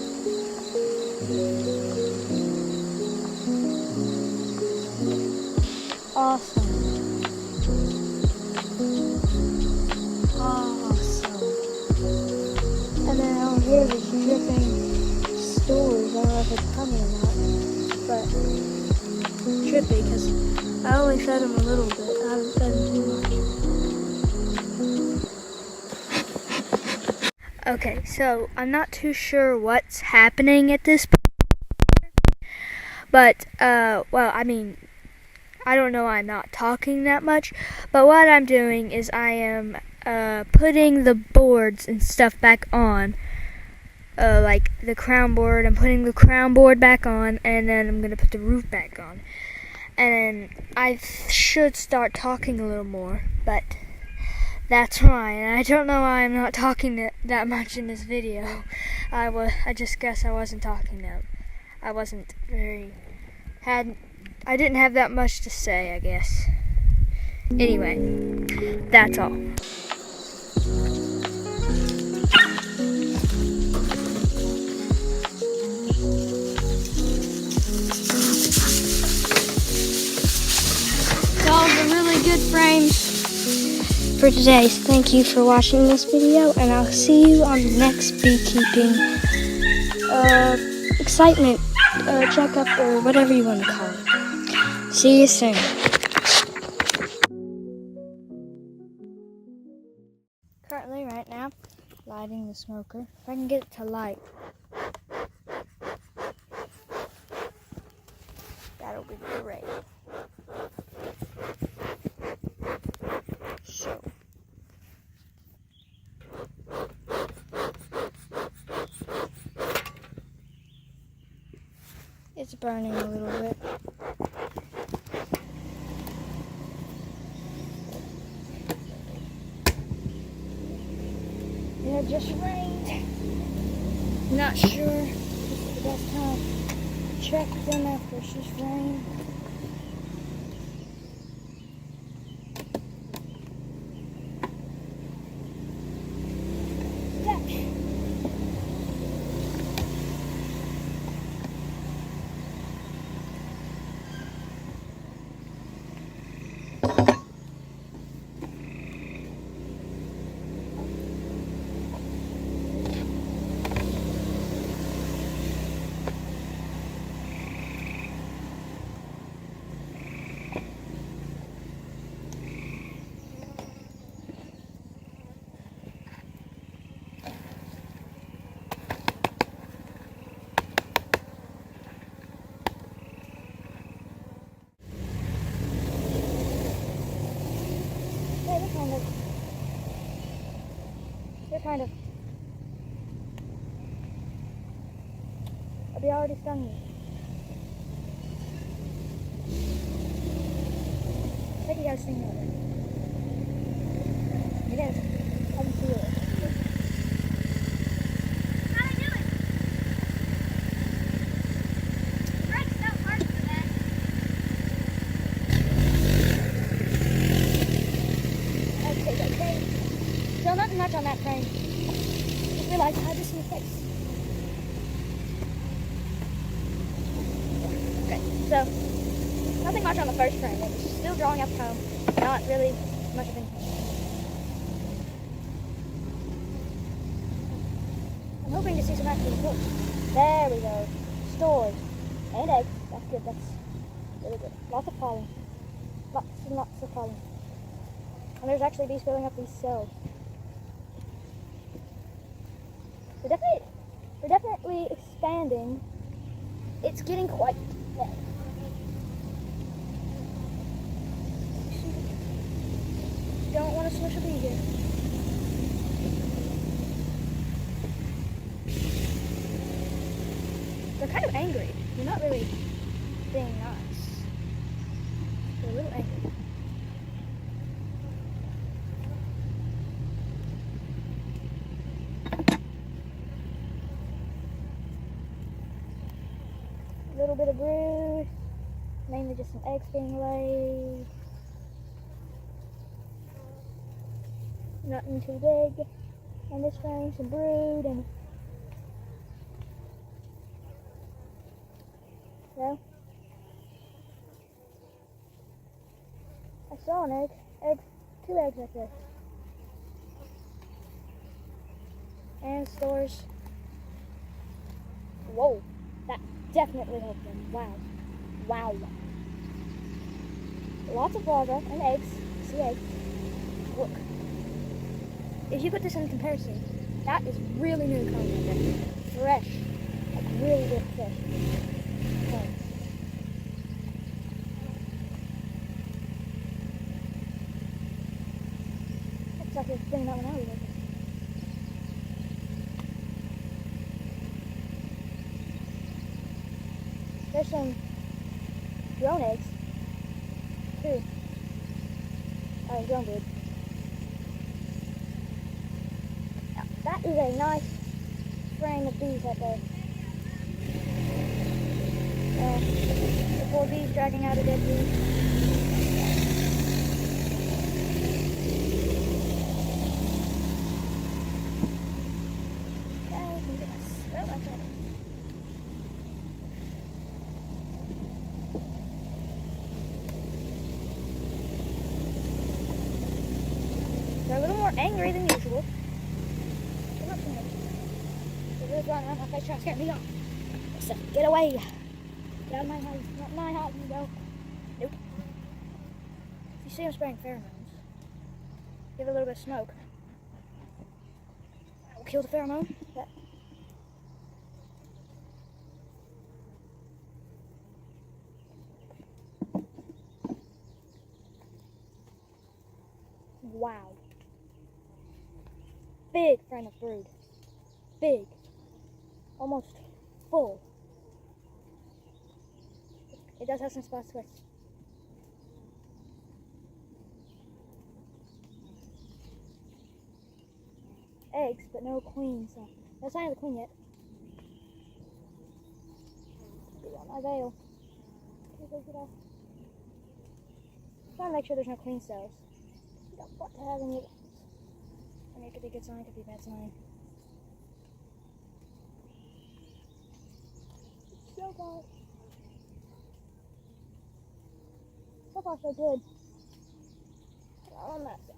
Awesome. Awesome. And then out here there's dripping stores. I don't know if it's honey or not, but it should be because I only fed them a little bit. I haven't fed them too much. Okay, so I'm not too sure what's happening at this point, but well, I mean, I don't know, I'm not talking that much, but what I'm doing is I am putting the boards and stuff back on, like the crown board. I'm putting the crown board back on, and then I'm gonna put the roof back on, and then I should start talking a little more, but that's why. And I don't know why I'm not talking that much in this video. I just guess I wasn't talking that. I didn't have that much to say, I guess. Anyway, that's all. So all the really good frames for today. So thank you for watching this video, and I'll see you on the next beekeeping excitement checkup, or whatever you want to call it. See you soon. Currently, right now, lighting the smoker. If I can get it to light, that'll be great. So, it's burning a little bit. It just rained. Not sure this is the best time to check them after it's just rained. They're kind of. They already stung me. I think you gotta sting me over. It is. I can feel it. How do I do it? Break's so hard for that. Okay, that crane. Still nothing much on that crane. Just realized I had this in your face. Okay, so nothing much on the first frame. It was still drawing up home. Not really much of anything. I'm hoping to see some actual hooks. There we go. Stores. And eggs. That's good. That's really good. Lots of pollen. Lots and lots of pollen. And there's actually bees filling up these cells. They're definitely expanding. It's getting quite bad. Don't want to smush a bee here. They're kind of angry. They're not really being nice. They're a little angry. A little bit of brood, mainly just some eggs being laid. Nothing too big. And this frame, some brood, and yeah. I saw an egg, two eggs right there. And stores. Whoa, that definitely helped them. Wow. Wow. Lots of larvae and eggs. See eggs. Look. If you put this in comparison, that is really new comb right there. Fresh. Like really good fresh. Okay. Looks like it's bringing that one out a little bit. There's some drone eggs, too. Drone brood. Now, that is a nice frame of bees right there. The poor bees dragging out a dead bee. They're a little more angry than usual. They're not too much. They're really running around my face trying to scare me off. So, get away. Get out of my house. Not my house, you go. Nope. If you see them spraying pheromones, give it a little bit of smoke. That will kill the pheromone. That. Wow. Big frame of brood. Big. Almost full. It does have some spots with eggs, but no queen, so no sign of the queen yet. Be on my veil. Trying to make sure there's no queen cells. You don't want to have any of those. I mean, it could be a good sign, it could be a bad sign. It's so bad. So far, so good. On that side.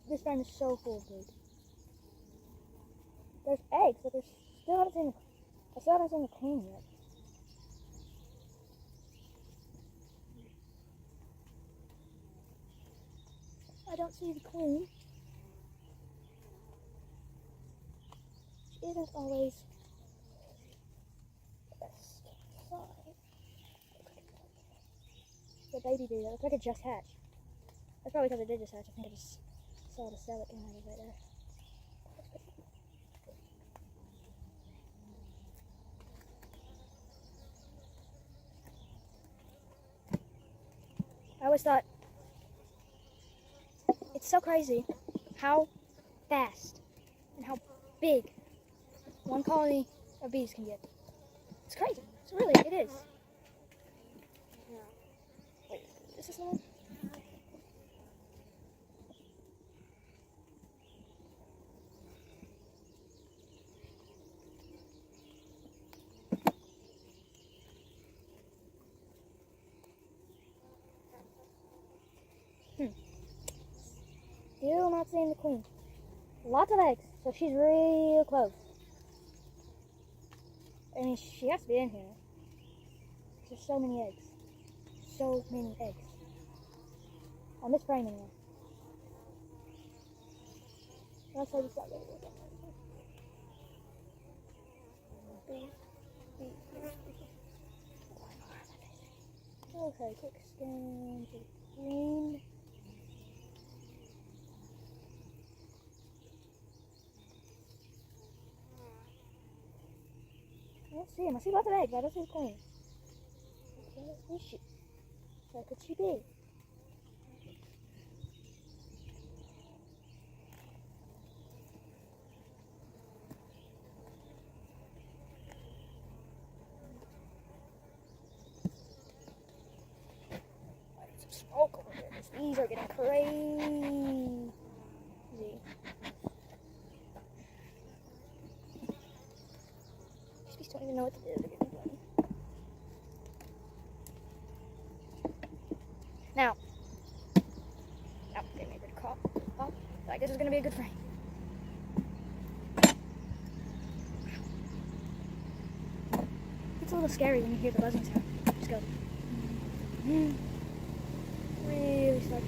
This frame is so full of brood. There's eggs, but I still haven't seen the queen yet. I don't see the queen. She isn't always the best sign. The baby bee, that looks like it just hatched. That's probably because it did just hatch. I think I just saw the cell that came out of it there. I always thought, it's so crazy how fast and how big one colony of bees can get. It's crazy. It's really, it is. Wait, is this the one? Still not seeing the queen. Lots of eggs, so she's real close. I mean, she has to be in here. There's so many eggs. So many eggs. On this frame anyway. Let's say this got really good. Okay, quick scan to the queen. I don't see him. I see lots of eggs, but I don't see the queen. Where is she? Where could she be? Some smoke over here. bees are getting crazy. These bees don't even know what to do. They're getting funny. Now, they made a call. Oh, I guess it's gonna be a good frame. It's a little scary when you hear the buzzing sound. Just go. Really slow.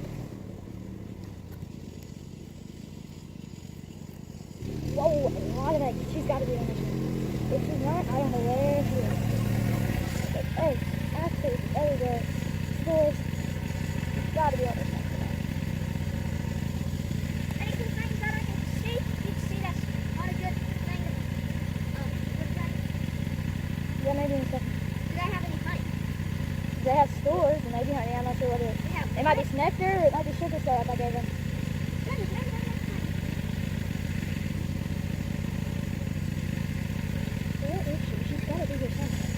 Whoa, a lot of eggs. She's got to be on this one. If she's not, I don't know where she is. But eggs, actually, everywhere. Spores. She's got to be on this one. Any cool things that I can see? You can see that's not a good thing. Good thing. Yeah, maybe and stuff. Do they have any honey? They have stores, and maybe honey. I'm not sure what it is. Yeah. It might be nectar, or it might be sugar syrup I gave them. Good, is there any honey? Where is she? She's got to be here somewhere.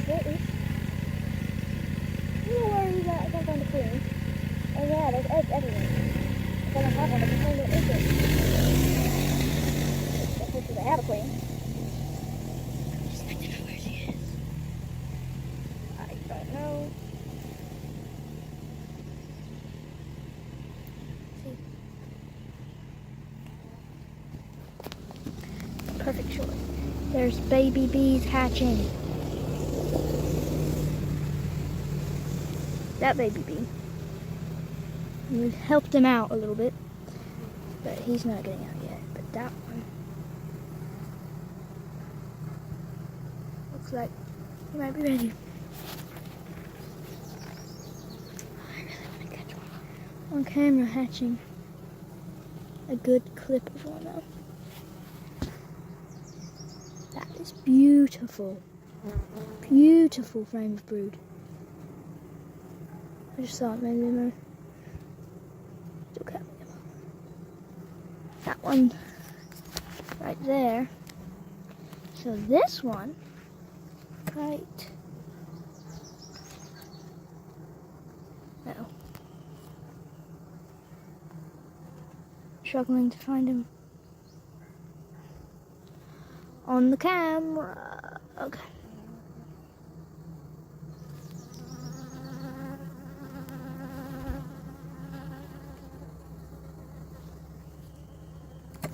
Where is she? You know where he's at? I can't find the queen. Oh yeah, there's eggs everywhere. If I don't have one, I can find it. Hopefully they have a queen. Just like to know where she is. I don't know. Perfect shot. There's baby bees hatching. That baby bee. We helped him out a little bit, but he's not getting out yet. But that one looks like he might be ready. I really want to catch one on camera hatching. A good clip of one though. That is beautiful. Beautiful frame of brood. I just thought maybe they were still catching them. That one right there. So this one right now. Struggling to find him on the camera. Okay.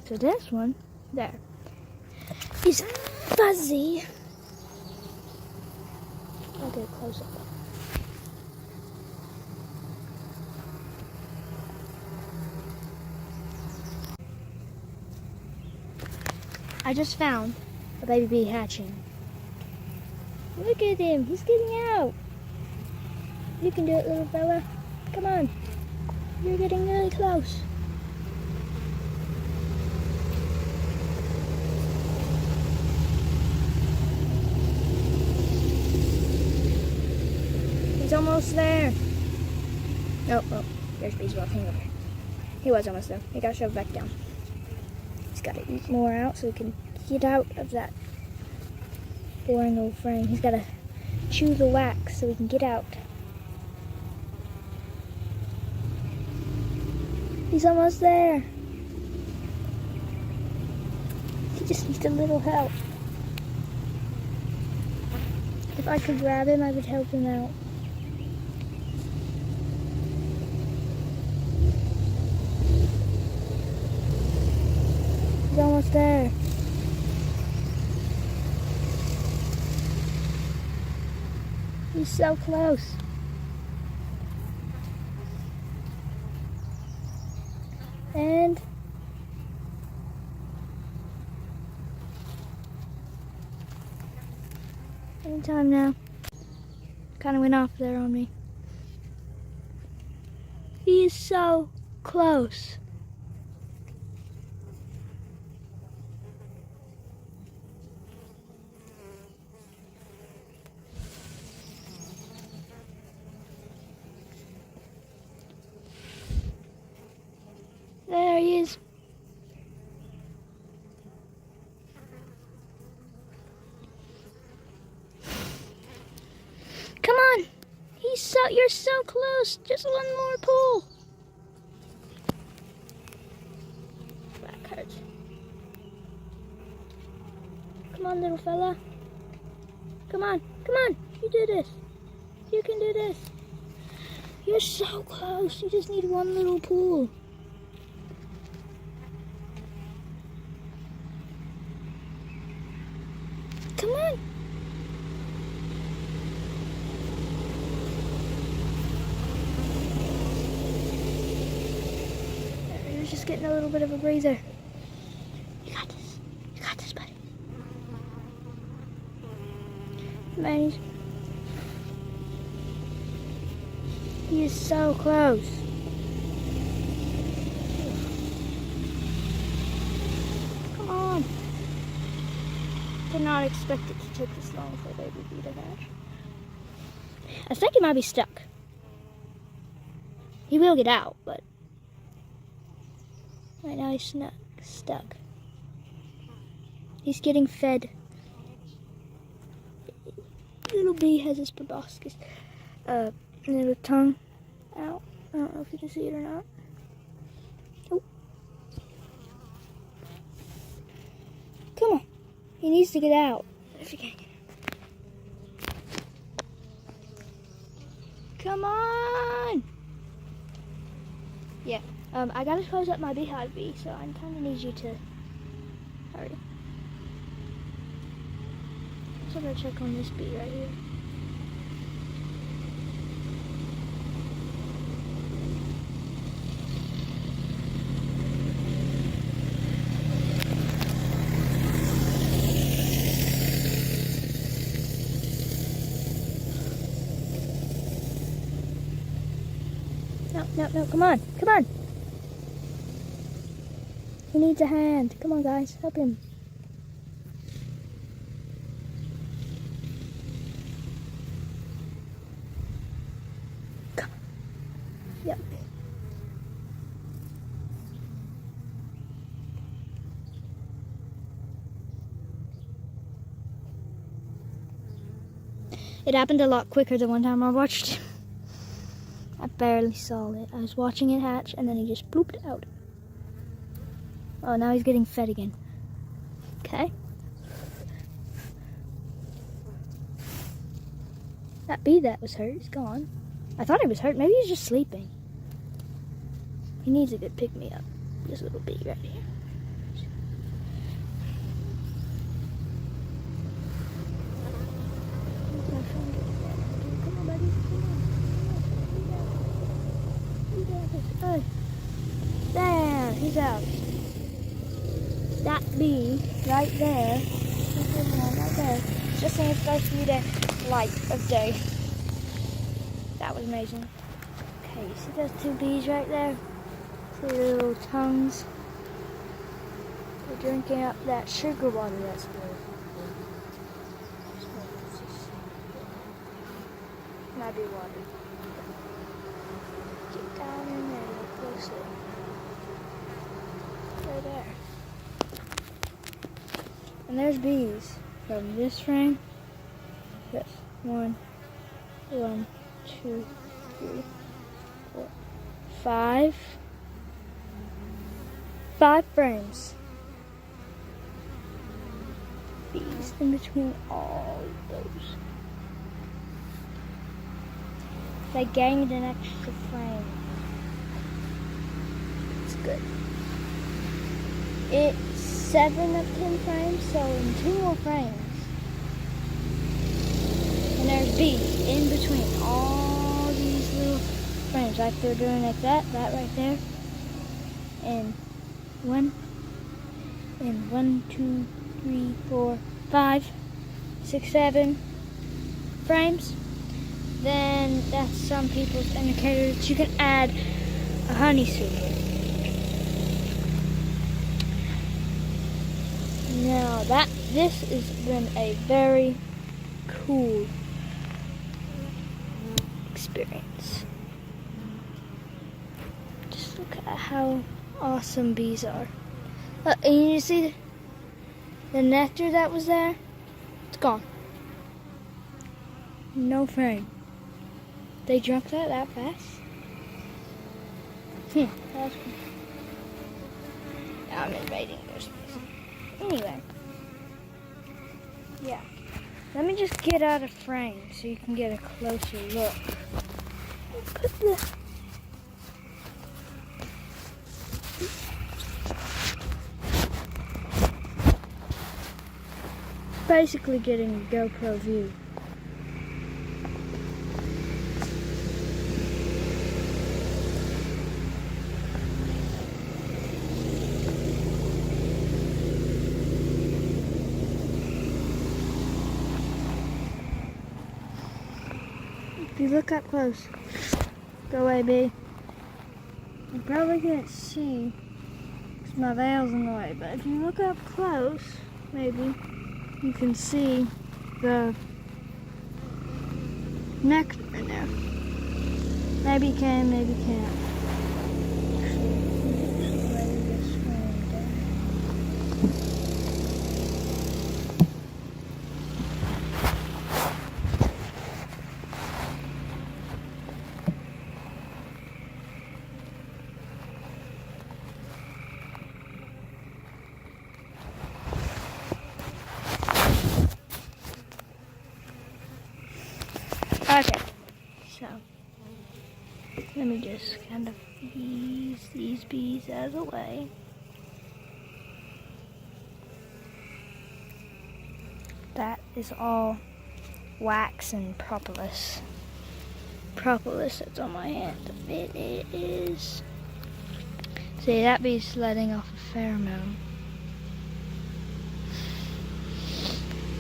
So this one, there, is fuzzy. I'll get a close up. I just found a baby bee hatching. Look at him, he's getting out. You can do it, little fella. Come on, you're getting really close. He's almost there. Oh, there's bees walking over. He was almost there. He got shoved back down. He's got to eat more out so he can get out of that boring old frame. He's got to chew the wax so he can get out. He's almost there. He just needs a little help. If I could grab him, I would help him out. He's almost there. He's so close. And anytime now. Kind of went off there on me. He is so close. There he is. You're so close. Just one more pull. Back hurts. Come on, little fella. Come on. You do this. You can do this. You're so close. You just need one little pull. Come on. You're just getting a little bit of a breather. You got this. You got this, buddy. Man, he is so close. Come on. Did not expect it to take this long for a baby bee to hatch. I think he might be stuck. He will get out, but right now he's stuck. He's getting fed. Little bee has his proboscis, little tongue out. I don't know if you can see it or not. Oh. Come on. He needs to get out. If you can't get out. Come on. Yeah. I gotta close up my beehive bee, so I kind of need you to hurry. So I'm gonna check on this bee right here. No, come on. He needs a hand. Come on, guys, help him. Come on. Yep. It happened a lot quicker the one time I watched. I barely saw it. I was watching it hatch and then he just blooped out. Oh, now he's getting fed again. Okay. That bee that was hurt is gone. I thought he was hurt. Maybe he's just sleeping. He needs a good pick-me-up. This little bee right here. Come on, buddy. Come on. There, he's out. That bee right there, right there, just saying it's supposed to be the light of day. That was amazing. Okay, you see those two bees right there? See their little tongues? They're drinking up that sugar water that's good. Might be water. Get down in there real closely. Right there. And there's bees from this frame. Yes, 1, 2, 3, 4, 5. 5 frames. Bees in between all those. They gained an extra frame. It's good. It's 7 of 10 frames, so in 2 more frames. And there's bees in between all these little frames. Like they're doing like that right there. And 1, 2, 3, 4, 5, 6, 7 frames. Then that's some people's indicator that you can add a honey sweet. Now this has been a very cool experience. Just look at how awesome bees are. And you see the nectar that was there? It's gone. No frame. They drank that fast? That's cool. I'm invading their space. Anyway. Yeah. Let me just get out of frame so you can get a closer look. Put the... Basically getting a GoPro view. If you look up close, go away, bee. You probably can't see because my veil's in the way, but if you look up close, maybe you can see the nectar in there. Maybe you can, maybe you can't. Okay, so let me just kind of ease these bees out of the way. That is all wax and propolis. Propolis that's on my hand. It is. See, that bee's letting off a pheromone.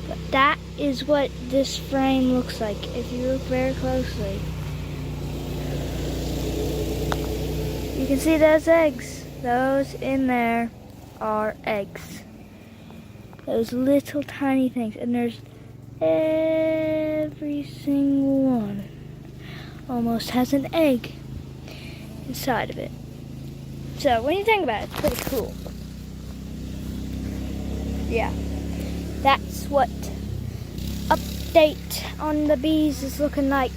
But that is what this frame looks like if you look very closely. You can see those eggs. Those in there are eggs. Those little tiny things. And there's every single one almost has an egg inside of it. So when you think about it, it's pretty cool. Yeah. That's what update on the bees is looking like.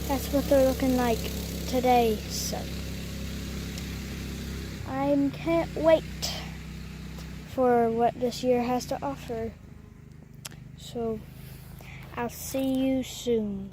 That's what they're looking like today. So I can't wait for what this year has to offer. So I'll see you soon.